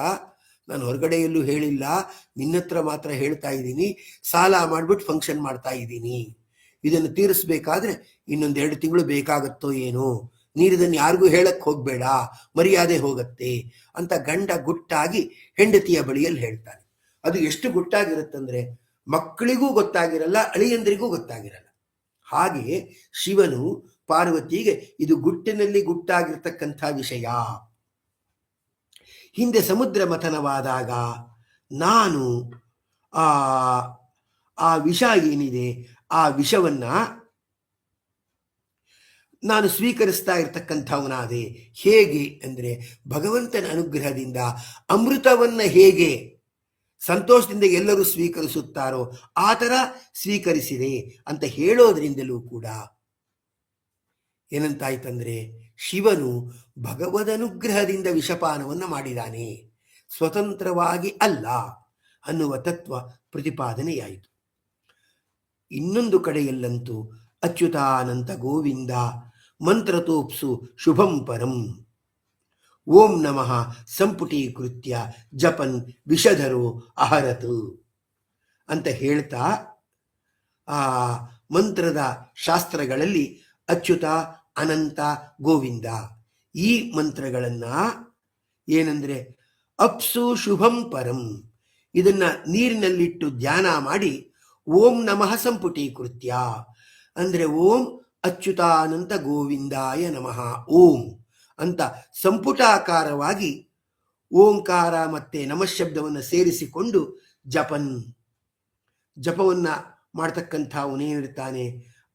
ನಾನು ಹೊರಗಡೆ ಎಲ್ಲೂ ಹೇಳಿಲ್ಲ, ನಿನ್ನತ್ರ ಮಾತ್ರ ಹೇಳ್ತಾ ಇದ್ದೀನಿ, ಸಾಲ ಮಾಡ್ಬಿಟ್ಟು ಫಂಕ್ಷನ್ ಮಾಡ್ತಾ ಇದ್ದೀನಿ, ಇದನ್ನು ತೀರಿಸ್ಬೇಕಾದ್ರೆ ಇನ್ನೊಂದು 2 ತಿಂಗಳು ಬೇಕಾಗತ್ತೋ ಏನೋ, ನೀರಿದನ್ನು ಯಾರಿಗೂ ಹೇಳಕ್ ಹೋಗ್ಬೇಡ, ಮರ್ಯಾದೆ ಹೋಗತ್ತೆ ಅಂತ ಗಂಡ ಗುಟ್ಟಾಗಿ ಹೆಂಡತಿಯ ಬಳಿಯಲ್ಲಿ ಹೇಳ್ತಾನೆ. ಅದು ಎಷ್ಟು ಗುಟ್ಟಾಗಿರುತ್ತಂದ್ರೆ ಮಕ್ಕಳಿಗೂ ಗೊತ್ತಾಗಿರಲ್ಲ, ಅಳಿಯಂದ್ರಿಗೂ ಗೊತ್ತಾಗಿರಲ್ಲ. ಹಾಗೆ ಶಿವನು ಪಾರ್ವತಿಗೆ ಇದು ಗುಟ್ಟಿನಲ್ಲಿ ಗುಟ್ಟಾಗಿರ್ತಕ್ಕಂಥ ವಿಷಯ. ಹಿಂದೆ ಸಮುದ್ರ ಮಥನವಾದಾಗ ನಾನು ಆ ವಿಷ ಏನಿದೆ ಆ ವಿಷವನ್ನ ನಾನು ಸ್ವೀಕರಿಸ್ತಾ ಇರ್ತಕ್ಕಂಥವನಾದೆ. ಹೇಗೆ ಅಂದರೆ ಭಗವಂತನ ಅನುಗ್ರಹದಿಂದ ಅಮೃತವನ್ನ ಹೇಗೆ ಸಂತೋಷದಿಂದ ಎಲ್ಲರೂ ಸ್ವೀಕರಿಸುತ್ತಾರೋ ಆ ಥರ ಸ್ವೀಕರಿಸಿದೆ ಅಂತ ಹೇಳೋದ್ರಿಂದಲೂ ಕೂಡ ಏನಂತಾಯ್ತಂದ್ರೆ ಶಿವನು ಭಗವದನುಗ್ರಹದಿಂದ ವಿಷಪಾನವನ್ನು ಮಾಡಿದಾನೆ, ಸ್ವತಂತ್ರವಾಗಿ ಅಲ್ಲ ಅನ್ನುವ ತತ್ವ ಪ್ರತಿಪಾದನೆಯಾಯಿತು. ಇನ್ನೊಂದು ಕಡೆಯಲ್ಲಂತೂ ಅಚ್ಯುತಾನಂತ ಗೋವಿಂದ ಮಂತ್ರತೋಪ್ಸು ಶುಭಂ ಪರಂ ಓಂ ನಮಃ ಸಂಪುಟೀಕೃತ್ಯ ಜಪನ್ ವಿಷಧರೋ ಅಹರತು ಅಂತ ಹೇಳ್ತಾ ಆ ಮಂತ್ರದ ಶಾಸ್ತ್ರಗಳಲ್ಲಿ ಅಚ್ಯುತ ಅನಂತ ಗೋವಿಂದ ಈ ಮಂತ್ರಗಳನ್ನ ಏನಂದ್ರೆ ಅಪ್ಸು ಶುಭಂ ಪರಂ ಇದನ್ನ ನೀರಿನಲ್ಲಿಟ್ಟು ಧ್ಯಾನ ಮಾಡಿ ಓಂ ನಮಃ ಸಂಪುಟೀಕೃತ್ಯ ಅಂದ್ರೆ ಓಂ ಅಚ್ಯುತಾನಂತ ಗೋವಿಂದಾಯ ನಮಃ ಓಂ ಅಂತ ಸಂಪುಟಾಕಾರವಾಗಿ ಓಂಕಾರ ಮತ್ತೆ ನಮಃಶಬ್ದವನ್ನು ಸೇರಿಸಿಕೊಂಡು ಜಪವನ್ನ ಮಾಡ್ತಕ್ಕಂಥವನೇನಿರ್ತಾನೆ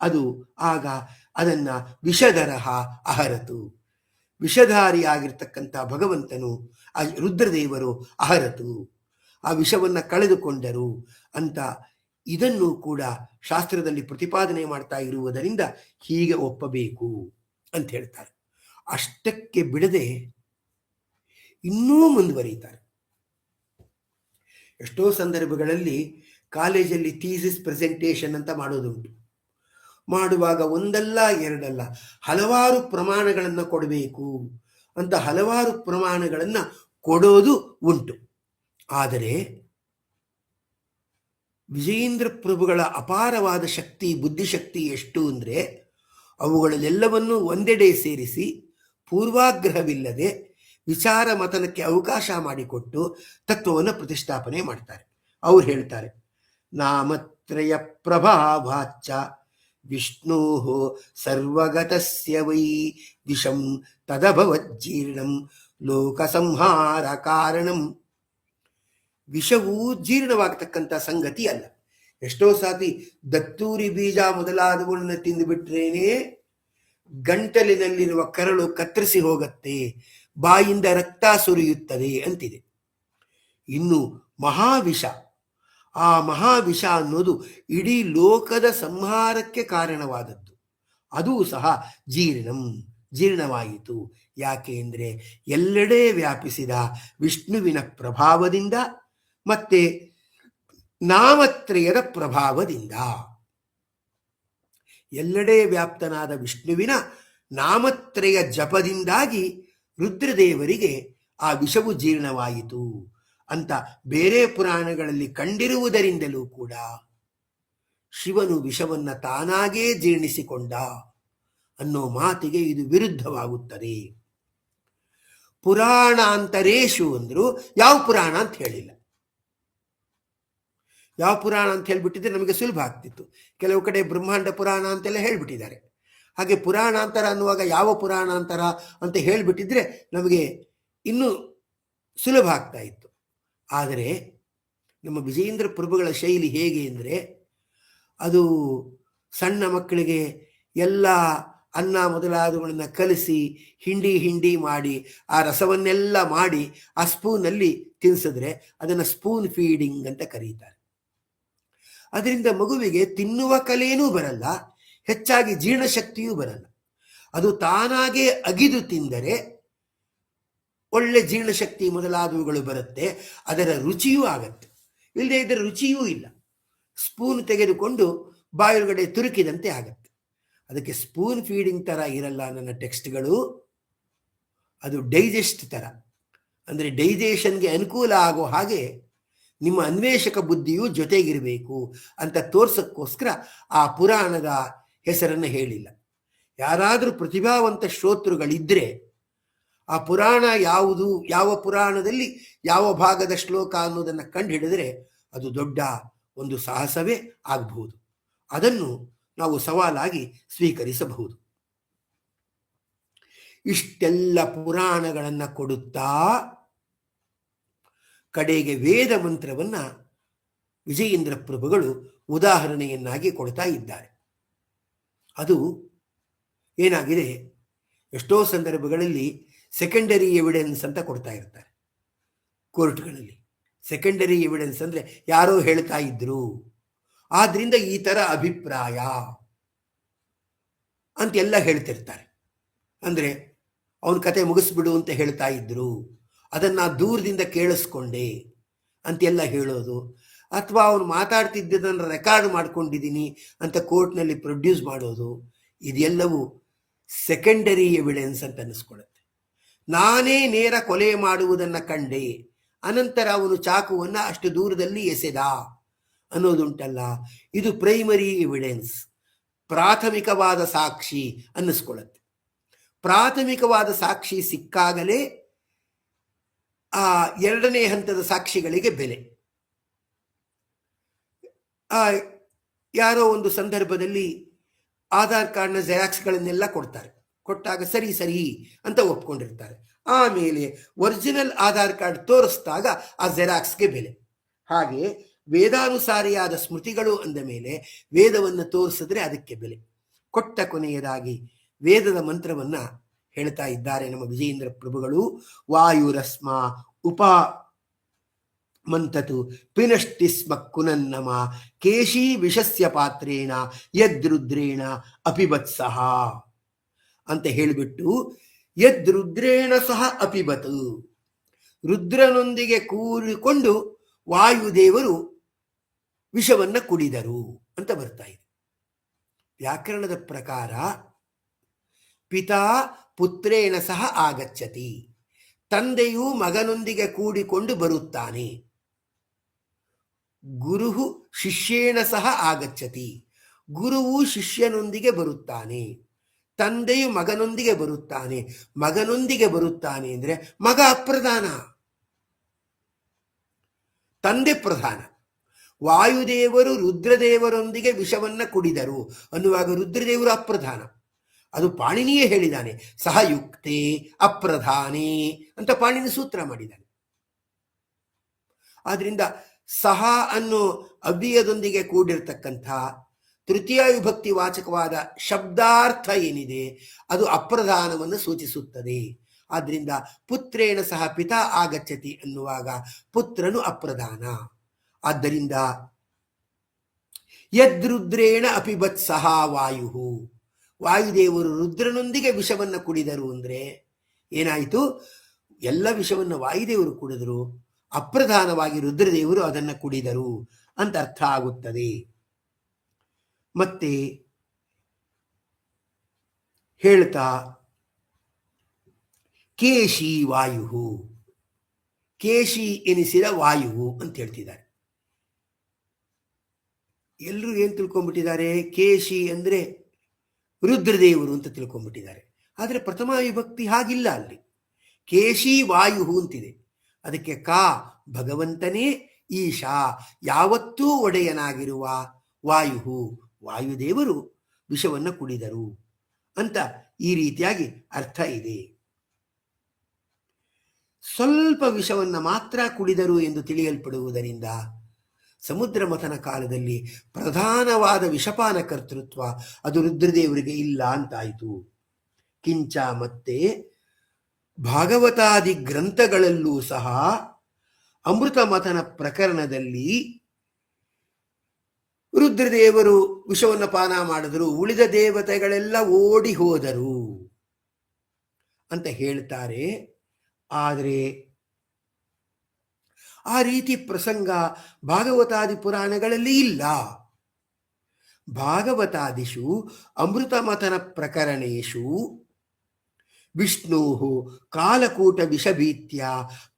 ಅದು ಆಗ ಅದನ್ನ ವಿಷಧರಹ ಅಹರತು ವಿಷಧಾರಿಯಾಗಿರ್ತಕ್ಕಂಥ ಭಗವಂತನು ಆ ರುದ್ರದೇವರು ಅಹರತು ಆ ವಿಷವನ್ನ ಕಳೆದುಕೊಂಡರು ಅಂತ ಇದನ್ನು ಕೂಡ ಶಾಸ್ತ್ರದಲ್ಲಿ ಪ್ರತಿಪಾದನೆ ಮಾಡ್ತಾ ಇರುವುದರಿಂದ ಹೀಗೆ ಒಪ್ಪಬೇಕು ಅಂತ ಹೇಳ್ತಾರೆ. ಅಷ್ಟಕ್ಕೆ ಬಿಡದೆ ಇನ್ನೂ ಮುಂದುವರಿತಾರೆ. ಎಷ್ಟೋ ಸಂದರ್ಭಗಳಲ್ಲಿ ಕಾಲೇಜಲ್ಲಿ ಥೀಸಿಸ್ ಪ್ರೆಸೆಂಟೇಷನ್ ಅಂತ ಮಾಡೋದುಂಟು. ಮಾಡುವಾಗ ಒಂದಲ್ಲ ಎರಡಲ್ಲ ಹಲವಾರು ಪ್ರಮಾಣಗಳನ್ನು ಕೊಡಬೇಕು ಅಂತ ಹಲವಾರು ಪ್ರಮಾಣಗಳನ್ನು ಕೊಡೋದು ಉಂಟು. ಆದರೆ ವಿಜಯೇಂದ್ರ ಪ್ರಭುಗಳ ಅಪಾರವಾದ ಶಕ್ತಿ ಬುದ್ಧಿಶಕ್ತಿ ಎಷ್ಟು ಅಂದರೆ ಅವುಗಳನ್ನೆಲ್ಲವನ್ನೂ ಒಂದೆಡೆ ಸೇರಿಸಿ ಪೂರ್ವಾಗ್ರಹವಿಲ್ಲದೆ ವಿಚಾರ ಮತನಕ್ಕೆ ಅವಕಾಶ ಮಾಡಿಕೊಟ್ಟು ತತ್ವವನ್ನು ಪ್ರತಿಷ್ಠಾಪನೆ ಮಾಡ್ತಾರೆ. ಅವ್ರು ಹೇಳ್ತಾರೆ ನಾಮತ್ರಯ ಪ್ರಭಾವಾಚ್ಚ ವಿಷ್ಣೋ ಸರ್ವಗತಸ್ಯ ವೈ ವಿಷಂ ತದಭವಜ್ಜೀರ್ಣಂ ಲೋಕ ಸಂಹಾರ ಕಾರಣಂ. ವಿಷವು ಜೀರ್ಣವಾಗತಕ್ಕಂಥ ಸಂಗತಿ ಅಲ್ಲ. ಎಷ್ಟೋ ಸಾತಿ ದತ್ತೂರಿ ಬೀಜ ಮೊದಲಾದವುಗಳನ್ನು ತಿಂದುಬಿಟ್ರೇನೆ ಗಂಟಲಿನಲ್ಲಿರುವ ಕರಳು ಕತ್ತರಿಸಿ ಹೋಗತ್ತೆ, ಬಾಯಿಂದ ರಕ್ತ ಸುರಿಯುತ್ತದೆ ಅಂತಿದೆ. ಇನ್ನು ಮಹಾವಿಷ, ಆ ಮಹಾವಿಷ ಅನ್ನೋದು ಇಡೀ ಲೋಕದ ಸಂಹಾರಕ್ಕೆ ಕಾರಣವಾದದ್ದು. ಅದೂ ಸಹ ಜೀರ್ಣವಾಯಿತು. ಯಾಕೆ ಅಂದರೆ ಎಲ್ಲೆಡೆ ವ್ಯಾಪಿಸಿದ ವಿಷ್ಣುವಿನ ಪ್ರಭಾವದಿಂದ ಮತ್ತೆ ನಾಮತ್ರಯದ ಪ್ರಭಾವದಿಂದ. ಎಲ್ಲೆಡೆ ವ್ಯಾಪ್ತನಾದ ವಿಷ್ಣುವಿನ ನಾಮತ್ರಯ ಜಪದಿಂದಾಗಿ ರುದ್ರದೇವರಿಗೆ ಆ ವಿಷವು ಜೀರ್ಣವಾಯಿತು ಅಂತ ಬೇರೆ ಪುರಾಣಗಳಲ್ಲಿ ಕಂಡಿರುವುದರಿಂದಲೂ ಕೂಡ ಶಿವನು ವಿಷವನ್ನ ತಾನಾಗೇ ಜೀರ್ಣಿಸಿಕೊಂಡ ಅನ್ನೋ ಮಾತಿಗೆ ಇದು ವಿರುದ್ಧವಾಗುತ್ತದೆ. ಪುರಾಣಾಂತರೇಶು ಅಂದ್ರು ಯಾವ ಪುರಾಣ ಅಂತ ಹೇಳಿಲ್ಲ. ಯಾವ ಪುರಾಣ ಅಂತ ಹೇಳ್ಬಿಟ್ಟಿದ್ರೆ ನಮಗೆ ಸುಲಭ ಆಗ್ತಿತ್ತು. ಕೆಲವು ಕಡೆ ಬ್ರಹ್ಮಾಂಡ ಪುರಾಣ ಅಂತೆಲ್ಲ ಹೇಳ್ಬಿಟ್ಟಿದ್ದಾರೆ. ಹಾಗೆ ಪುರಾಣಾಂತರ ಅನ್ನುವಾಗ ಯಾವ ಪುರಾಣಾಂತರ ಅಂತ ಹೇಳ್ಬಿಟ್ಟಿದ್ರೆ ನಮಗೆ ಇನ್ನೂ ಸುಲಭ ಆಗ್ತಾ ಇತ್ತು. ಆದರೆ ನಮ್ಮ ವಿಜಯೇಂದ್ರ ಪ್ರಭುಗಳ ಶೈಲಿ ಹೇಗೆ ಅಂದರೆ ಅದು ಸಣ್ಣ ಮಕ್ಕಳಿಗೆ ಎಲ್ಲ ಅನ್ನ ಮೊದಲಾದವುಗಳನ್ನು ಕಲಸಿ ಹಿಂಡಿ ಮಾಡಿ ಆ ರಸವನ್ನೆಲ್ಲ ಮಾಡಿ ಆ ಸ್ಪೂನಲ್ಲಿ ತಿನ್ಸಿದ್ರೆ ಅದನ್ನು ಸ್ಪೂನ್ ಫೀಡಿಂಗ್ ಅಂತ ಕರೀತಾರೆ. ಅದರಿಂದ ಮಗುವಿಗೆ ತಿನ್ನುವ ಕಲೆಯೂ ಬರಲ್ಲ, ಹೆಚ್ಚಾಗಿ ಜೀರ್ಣಶಕ್ತಿಯೂ ಬರಲ್ಲ. ಅದು ತಾನಾಗೇ ಅಗಿದು ತಿಂದರೆ ಒಳ್ಳೆ ಜೀರ್ಣಶಕ್ತಿ ಮೊದಲಾದವುಗಳು ಬರುತ್ತೆ, ಅದರ ರುಚಿಯೂ ಆಗತ್ತೆ. ಇಲ್ಲದೆ ಇದರ ರುಚಿಯೂ ಇಲ್ಲ. ಸ್ಪೂನ್ ತೆಗೆದುಕೊಂಡು ಬಾಯೊಳಗಡೆ ತುರುಕಿದಂತೆ ಆಗತ್ತೆ. ಅದಕ್ಕೆ ಸ್ಪೂನ್ ಫೀಡಿಂಗ್ ಥರ ಇರಲ್ಲ ನನ್ನ ಟೆಕ್ಸ್ಟ್ಗಳು, ಅದು ಡೈಜೆಸ್ಟ್ ಥರ, ಅಂದರೆ ಡೈಜೆಷನ್ಗೆ ಅನುಕೂಲ ಆಗೋ ಹಾಗೆ ನಿಮ್ಮ ಅನ್ವೇಷಕ ಬುದ್ಧಿಯು ಜೊತೆಗಿರಬೇಕು ಅಂತ ತೋರ್ಸಕ್ಕೋಸ್ಕರ ಆ ಪುರಾಣದ ಹೆಸರನ್ನು ಹೇಳಿಲ್ಲ. ಯಾರಾದರೂ ಪ್ರತಿಭಾವಂತ ಶ್ರೋತೃಗಳಿದ್ದರೆ ಆ ಪುರಾಣ ಯಾವುದು, ಯಾವ ಪುರಾಣದಲ್ಲಿ ಯಾವ ಭಾಗದ ಶ್ಲೋಕ ಅನ್ನೋದನ್ನು ಕಂಡು ಹಿಡಿದರೆ ಅದು ದೊಡ್ಡ ಒಂದು ಸಾಹಸವೇ ಆಗಬಹುದು. ಅದನ್ನು ನಾವು ಸವಾಲಾಗಿ ಸ್ವೀಕರಿಸಬಹುದು. ಇಷ್ಟೆಲ್ಲ ಪುರಾಣಗಳನ್ನು ಕೊಡುತ್ತಾ ಕಡೆಗೆ ವೇದ ಮಂತ್ರವನ್ನ ವಿಜಯೇಂದ್ರ ಪ್ರಭುಗಳು ಉದಾಹರಣೆಯನ್ನಾಗಿ ಕೊಡ್ತಾ ಇದ್ದಾರೆ. ಅದು ಏನಾಗಿದೆ, ಎಷ್ಟೋ ಸಂದರ್ಭಗಳಲ್ಲಿ ಸೆಕೆಂಡರಿ ಎವಿಡೆನ್ಸ್ ಅಂತ ಕೊಡ್ತಾ ಇರ್ತಾರೆ ಕೋರ್ಟ್ಗಳಲ್ಲಿ. ಸೆಕೆಂಡರಿ ಎವಿಡೆನ್ಸ್ ಅಂದರೆ ಯಾರೋ ಹೇಳ್ತಾ ಇದ್ರು, ಆದ್ರಿಂದ ಈ ಥರ ಅಭಿಪ್ರಾಯ ಅಂತೆಲ್ಲ ಹೇಳ್ತಿರ್ತಾರೆ. ಅಂದರೆ ಅವನ ಕತೆ ಮುಗಿಸ್ಬಿಡು ಅಂತ ಹೇಳ್ತಾ ಇದ್ರು, ಅದನ್ನು ದೂರದಿಂದ ಕೇಳಿಸ್ಕೊಂಡೆ ಅಂತೆಲ್ಲ ಹೇಳೋದು, ಅಥವಾ ಅವನು ಮಾತಾಡ್ತಿದ್ದದನ್ನು ರೆಕಾರ್ಡ್ ಮಾಡ್ಕೊಂಡಿದ್ದೀನಿ ಅಂತ ಕೋರ್ಟ್ನಲ್ಲಿ ಪ್ರೊಡ್ಯೂಸ್ ಮಾಡೋದು, ಇದೆಲ್ಲವೂ ಸೆಕೆಂಡರಿ ಎವಿಡೆನ್ಸ್ ಅಂತ ಅನ್ನಿಸ್ಕೊಳ್ಳುತ್ತೆ. ನಾನೇ ನೇರ ಕೊಲೆ ಮಾಡುವುದನ್ನು ಕಂಡೆ, ಅನಂತರ ಅವನು ಚಾಕುವನ್ನು ಅಷ್ಟು ದೂರದಲ್ಲಿ ಎಸೆದ ಅನ್ನೋದುಂಟಲ್ಲ, ಇದು ಪ್ರೈಮರಿ ಎವಿಡೆನ್ಸ್, ಪ್ರಾಥಮಿಕವಾದ ಸಾಕ್ಷಿ ಅನ್ನಿಸ್ಕೊಳ್ಳುತ್ತೆ. ಪ್ರಾಥಮಿಕವಾದ ಸಾಕ್ಷಿ ಸಿಕ್ಕಾಗಲೇ ಆ ಎರಡನೇ ಹಂತದ ಸಾಕ್ಷಿಗಳಿಗೆ ಬೆಲೆ. ಯಾರೋ ಒಂದು ಸಂದರ್ಭದಲ್ಲಿ ಆಧಾರ್ ಕಾರ್ಡ್ನ ಜೆರಾಕ್ಸ್ಗಳನ್ನೆಲ್ಲ ಕೊಡ್ತಾರೆ, ಕೊಟ್ಟಾಗ ಸರಿ ಸರಿ ಅಂತ ಒಪ್ಕೊಂಡಿರ್ತಾರೆ. ಆಮೇಲೆ ಒರಿಜಿನಲ್ ಆಧಾರ್ ಕಾರ್ಡ್ ತೋರಿಸಿದಾಗ ಆ ಜೆರಾಕ್ಸ್ಗೆ ಬೆಲೆ. ಹಾಗೆ ವೇದಾನುಸಾರಿಯಾದ ಸ್ಮೃತಿಗಳು ಅಂದ ಮೇಲೆ ವೇದವನ್ನು ತೋರಿಸಿದ್ರೆ ಅದಕ್ಕೆ ಬೆಲೆ. ಕೊಟ್ಟ ಕೊನೆಯದಾಗಿ ವೇದದ ಮಂತ್ರವನ್ನ ಹೇಳ್ತಾ ಇದ್ದಾರೆ ನಮ್ಮ ವಿಜಯೇಂದ್ರ ಪ್ರಭುಗಳು. ವಾಯುರಸ್ಮ ಉಪ ಮಂತತು ಪಿನಷ್ಟಿಸ್ಮ ಕುನನ್ನಮ ಕೇಶಿ ವಿಷಸ್ಯ ಪಾತ್ರೇಣ ಯದ್ರುದ್ರೇಣ ಅಪಿಬತ್ಸಹ ಅಂತ ಹೇಳಿಬಿಟ್ಟು, ಯದ್ರುದ್ರೇಣ ಸಹ ಅಪಿಬತ್, ರುದ್ರನೊಂದಿಗೆ ಕೂಡಿಕೊಂಡು ವಾಯುದೇವರು ವಿಷವನ್ನ ಕುಡಿದರು ಅಂತ ಬರ್ತಾ ಇದೆ. ವ್ಯಾಕರಣದ ಪ್ರಕಾರ ಪಿತಾ ಪುತ್ರೇಣ ಸಹ ಆಗಚ್ಚತಿ, ತಂದೆಯು ಮಗನೊಂದಿಗೆ ಕೂಡಿಕೊಂಡು ಬರುತ್ತಾನೆ. ಗುರುಹು ಶಿಷ್ಯೇಣ ಸಹ ಆಗಚ್ಚತಿ, ಗುರುವು ಶಿಷ್ಯನೊಂದಿಗೆ ಬರುತ್ತಾನೆ. ತಂದೆಯು ಮಗನೊಂದಿಗೆ ಬರುತ್ತಾನೆ. ಮಗನೊಂದಿಗೆ ಬರುತ್ತಾನೆ ಅಂದರೆ ಮಗ ಅಪ್ರಧಾನ, ತಂದೆ ಪ್ರಧಾನ. ವಾಯುದೇವರು ರುದ್ರದೇವರೊಂದಿಗೆ ವಿಷವನ್ನ ಕುಡಿದರು ಅನ್ನುವಾಗ ರುದ್ರದೇವರು ಅಪ್ರಧಾನ. ಅದು ಪಾಣಿನಿಯೇ ಹೇಳಿದ್ದಾನೆ, ಸಹಯುಕ್ತೆ ಅಪ್ರಧಾನೇ ಅಂತ ಪಾಣಿನಿ ಸೂತ್ರ ಮಾಡಿದ್ದಾನೆ. ಆದ್ರಿಂದ ಸಹ ಅನ್ನೋ ಅವ್ಯಯದೊಂದಿಗೆ ಕೂಡಿರ್ತಕ್ಕಂಥ ತೃತೀಯ ವಿಭಕ್ತಿ ವಾಚಕವಾದ ಶಬ್ದಾರ್ಥ ಏನಿದೆ ಅದು ಅಪ್ರಧಾನವನ್ನು ಸೂಚಿಸುತ್ತದೆ. ಆದ್ರಿಂದ ಪುತ್ರೇಣ ಸಹ ಪಿತಾ ಆಗಚ್ಚತಿ ಅನ್ನುವಾಗ ಪುತ್ರನು ಅಪ್ರಧಾನ. ಆದ್ದರಿಂದ ಯದ್ರುದ್ರೇಣ ಅಪಿಬತ್ ಸಹ ವಾಯು, ವಾಯುದೇವರು ರುದ್ರನೊಂದಿಗೆ ವಿಷವನ್ನು ಕುಡಿದರು ಅಂದ್ರೆ ಏನಾಯಿತು, ಎಲ್ಲ ವಿಷವನ್ನು ವಾಯುದೇವರು ಕುಡಿದರು, ಅಪ್ರಧಾನವಾಗಿ ರುದ್ರದೇವರು ಅದನ್ನು ಕುಡಿದರು ಅಂತ ಅರ್ಥ ಆಗುತ್ತದೆ. ಮತ್ತೆ ಹೇಳ್ತಾ ಕೇಶಿ ವಾಯು, ಕೇಶಿ ಎನಿಸಿದ ವಾಯು ಅಂತ ಹೇಳ್ತಿದ್ದಾರೆ. ಎಲ್ಲರೂ ಏನ್ ತಿಳ್ಕೊಂಡ್ಬಿಟ್ಟಿದ್ದಾರೆ, ಕೇಶಿ ಅಂದ್ರೆ ರುದ್ರದೇವರು ಅಂತ ತಿಳ್ಕೊಂಡ್ಬಿಟ್ಟಿದ್ದಾರೆ. ಆದರೆ ಪ್ರಥಮ ವಿಭಕ್ತಿ ಹಾಗಿಲ್ಲ, ಅಲ್ಲಿ ಕೇಶಿ ವಾಯು ಅಂತಿದೆ. ಅದಕ್ಕೆ ಕಾ ಭಗವಂತನೇ ಈಶಾ, ಯಾವತ್ತೂ ಒಡೆಯನಾಗಿರುವ ವಾಯು, ವಾಯುದೇವರು ವಿಷವನ್ನು ಕುಡಿದರು ಅಂತ ಈ ರೀತಿಯಾಗಿ ಅರ್ಥ ಇದೆ. ಸ್ವಲ್ಪ ವಿಷವನ್ನು ಮಾತ್ರ ಕುಡಿದರು ಎಂದು ತಿಳಿಯಲ್ಪಡುವುದರಿಂದ ಸಮುದ್ರ ಮಥನ ಕಾಲದಲ್ಲಿ ಪ್ರಧಾನವಾದ ವಿಷಪಾನ ಕರ್ತೃತ್ವ ಅದು ರುದ್ರದೇವರಿಗೆ ಇಲ್ಲ ಅಂತಾಯಿತು. ಕಿಂಚ ಮತ್ತೆ ಭಾಗವತಾದಿ ಗ್ರಂಥಗಳಲ್ಲೂ ಸಹ ಅಮೃತ ಮಥನ ಪ್ರಕರಣದಲ್ಲಿ ರುದ್ರದೇವರು ವಿಷವನ್ನು ಪಾನ ಮಾಡಿದ್ರು, ಉಳಿದ ದೇವತೆಗಳೆಲ್ಲ ಓಡಿ ಹೋದರು ಅಂತ ಹೇಳ್ತಾರೆ. ಆದರೆ ಆ ರೀತಿ ಪ್ರಸಂಗ ಭಾಗವತಾದಿ ಪುರಾಣಗಳಲ್ಲಿ ಇಲ್ಲ. ಭಾಗವತಾದಿಷು ಅಮೃತ ಮಥನ ಪ್ರಕರಣೇಶು ವಿಷ್ಣು ಕಾಲಕೂಟ ವಿಷಭೀತ್ಯ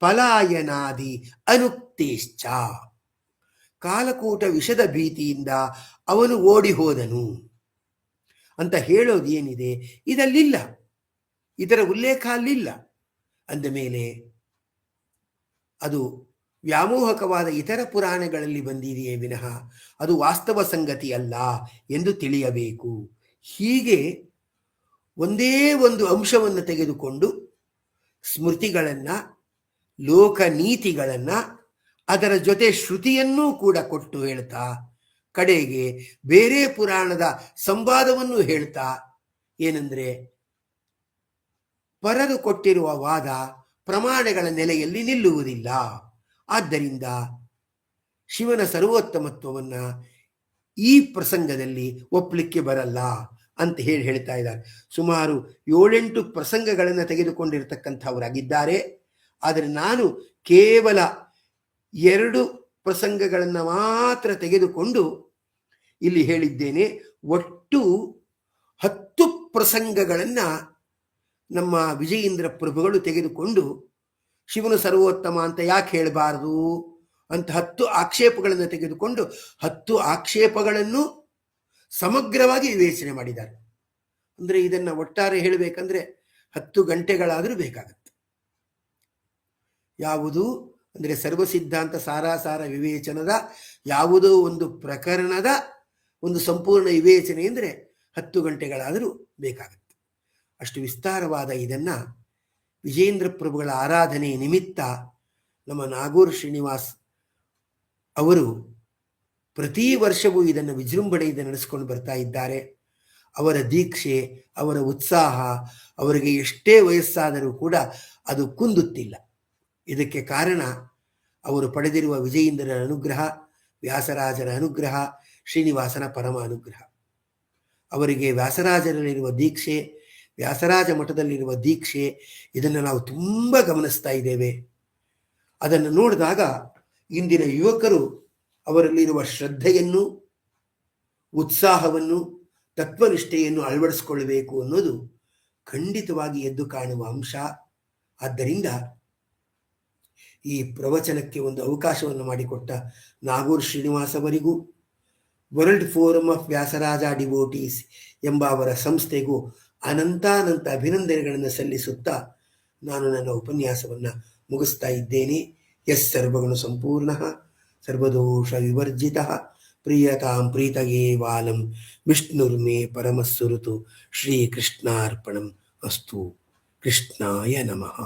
ಪಲಾಯನಾದಿ ಅನುಕ್ತೇಶ್ಚ, ಕಾಲಕೂಟ ವಿಷದ ಭೀತಿಯಿಂದ ಅವನು ಓಡಿ ಹೋದನು ಅಂತ ಹೇಳೋದು ಏನಿದೆ ಇದಲ್ಲಿಲ್ಲ, ಇದರ ಉಲ್ಲೇಖ ಅಲ್ಲಿಲ್ಲ. ಅಂದ ಮೇಲೆ ಅದು ವ್ಯಾಮೋಹಕವಾದ ಇತರ ಪುರಾಣಗಳಲ್ಲಿ ಬಂದಿದೆಯೇ ವಿನಃ ಅದು ವಾಸ್ತವ ಸಂಗತಿ ಅಲ್ಲ ಎಂದು ತಿಳಿಯಬೇಕು. ಹೀಗೆ ಒಂದೇ ಒಂದು ಅಂಶವನ್ನು ತೆಗೆದುಕೊಂಡು ಸ್ಮೃತಿಗಳನ್ನು, ಲೋಕನೀತಿಗಳನ್ನು, ಅದರ ಜೊತೆ ಶ್ರುತಿಯನ್ನೂ ಕೂಡ ಕೊಟ್ಟು ಹೇಳ್ತಾ, ಕಡೆಗೆ ಬೇರೆ ಪುರಾಣದ ಸಂವಾದವನ್ನು ಹೇಳ್ತಾ, ಏನಂದ್ರೆ ಪರರು ಕೊಟ್ಟಿರುವ ವಾದ ಪ್ರಮಾಣಗಳ ನೆಲೆಯಲ್ಲಿ ನಿಲ್ಲುವುದಿಲ್ಲ. ಆದ್ದರಿಂದ ಶಿವನ ಸರ್ವೋತ್ತಮತ್ವವನ್ನು ಈ ಪ್ರಸಂಗದಲ್ಲಿ ಒಪ್ಪಲಿಕ್ಕೆ ಬರಲ್ಲ ಅಂತ ಹೇಳ್ತಾ ಇದ್ದಾರೆ. ಸುಮಾರು 7-8 ಪ್ರಸಂಗಗಳನ್ನು ತೆಗೆದುಕೊಂಡಿರತಕ್ಕಂಥವರಾಗಿದ್ದಾರೆ. ಆದರೆ ನಾನು ಕೇವಲ 2 ಪ್ರಸಂಗಗಳನ್ನು ಮಾತ್ರ ತೆಗೆದುಕೊಂಡು ಇಲ್ಲಿ ಹೇಳಿದ್ದೇನೆ. ಒಟ್ಟು 10 ಪ್ರಸಂಗಗಳನ್ನು ನಮ್ಮ ವಿಜಯೇಂದ್ರ ಪ್ರಭುಗಳು ತೆಗೆದುಕೊಂಡು ಶಿವನು ಸರ್ವೋತ್ತಮ ಅಂತ ಯಾಕೆ ಹೇಳಬಾರದು ಅಂತ 10 ಆಕ್ಷೇಪಗಳನ್ನು ತೆಗೆದುಕೊಂಡು 10 ಆಕ್ಷೇಪಗಳನ್ನು ಸಮಗ್ರವಾಗಿ ವಿವೇಚನೆ ಮಾಡಿದ್ದಾರೆ. ಅಂದರೆ ಇದನ್ನು ಒಟ್ಟಾರೆ ಹೇಳಬೇಕಂದ್ರೆ 10 ಗಂಟೆಗಳಾದರೂ ಬೇಕಾಗತ್ತೆ. ಯಾವುದು ಅಂದರೆ ಸರ್ವಸಿದ್ಧಾಂತ ಸಾರಾಸಾರ ವಿವೇಚನದ ಯಾವುದೋ ಒಂದು ಪ್ರಕರಣದ ಒಂದು ಸಂಪೂರ್ಣ ವಿವೇಚನೆ ಅಂದರೆ 10 ಗಂಟೆಗಳಾದರೂ ಬೇಕಾಗತ್ತೆ. ಅಷ್ಟು ವಿಸ್ತಾರವಾದ ಇದನ್ನು ವಿಜಯೇಂದ್ರ ಪ್ರಭುಗಳ ಆರಾಧನೆ ನಿಮಿತ್ತ ನಮ್ಮ ನಾಗೂರ್ ಶ್ರೀನಿವಾಸ್ ಅವರು ಪ್ರತಿ ವರ್ಷವೂ ಇದನ್ನು ವಿಜೃಂಭಣೆಯಿಂದ ನಡೆಸ್ಕೊಂಡು ಬರ್ತಾ ಇದ್ದಾರೆ. ಅವರ ದೀಕ್ಷೆ, ಅವರ ಉತ್ಸಾಹ, ಅವರಿಗೆ ಎಷ್ಟೇ ವಯಸ್ಸಾದರೂ ಕೂಡ ಅದು ಕುಂದುತ್ತಿಲ್ಲ. ಇದಕ್ಕೆ ಕಾರಣ ಅವರು ಪಡೆದಿರುವ ವಿಜಯೇಂದ್ರರ ಅನುಗ್ರಹ, ವ್ಯಾಸರಾಜರ ಅನುಗ್ರಹ, ಶ್ರೀನಿವಾಸನ ಪರಮ ಅನುಗ್ರಹ. ಅವರಿಗೆ ವ್ಯಾಸರಾಜರಲ್ಲಿರುವ ದೀಕ್ಷೆ, ವ್ಯಾಸರಾಜ ಮಠದಲ್ಲಿರುವ ದೀಕ್ಷೆ, ಇದನ್ನು ನಾವು ತುಂಬ ಗಮನಿಸ್ತಾ ಇದ್ದೇವೆ. ಅದನ್ನು ನೋಡಿದಾಗ ಇಂದಿನ ಯುವಕರು ಅವರಲ್ಲಿರುವ ಶ್ರದ್ಧೆಯನ್ನು, ಉತ್ಸಾಹವನ್ನು, ತತ್ವನಿಷ್ಠೆಯನ್ನು ಅಳವಡಿಸಿಕೊಳ್ಳಬೇಕು ಅನ್ನೋದು ಖಂಡಿತವಾಗಿ ಎದ್ದು ಕಾಣುವ ಅಂಶ. ಆದ್ದರಿಂದ ಈ ಪ್ರವಚನಕ್ಕೆ ಒಂದು ಅವಕಾಶವನ್ನು ಮಾಡಿಕೊಟ್ಟ ನಾಗೂರ್ ಶ್ರೀನಿವಾಸ್ ಅವರಿಗೂ, world forum of Vyasaraja devotees ಎಂಬ ಅವರ ಸಂಸ್ಥೆಗೂ ಅನಂತಾನಂತ ಅಭಿನಂದನೆಗಳನ್ನು ಸಲ್ಲಿಸುತ್ತಾ ನಾನು ನನ್ನ ಉಪನ್ಯಾಸವನ್ನು ಮುಗಿಸ್ತಾ ಇದ್ದೇನೆ. ಎಸ್ ಸರ್ವಗುಣ ಸಂಪೂರ್ಣ ಸರ್ವದೋಷ ವಿವರ್ಜಿತ ಪ್ರಿಯತಾಂ ಪ್ರೀತಯೇ ವಾಲಂ ವಿಷ್ಣುರ್ಮೇ ಪರಮಸ್ಸುರುತು ಶ್ರೀಕೃಷ್ಣಾರ್ಪಣಂ ಅಸ್ತು. ಕೃಷ್ಣಾಯ ನಮಃ.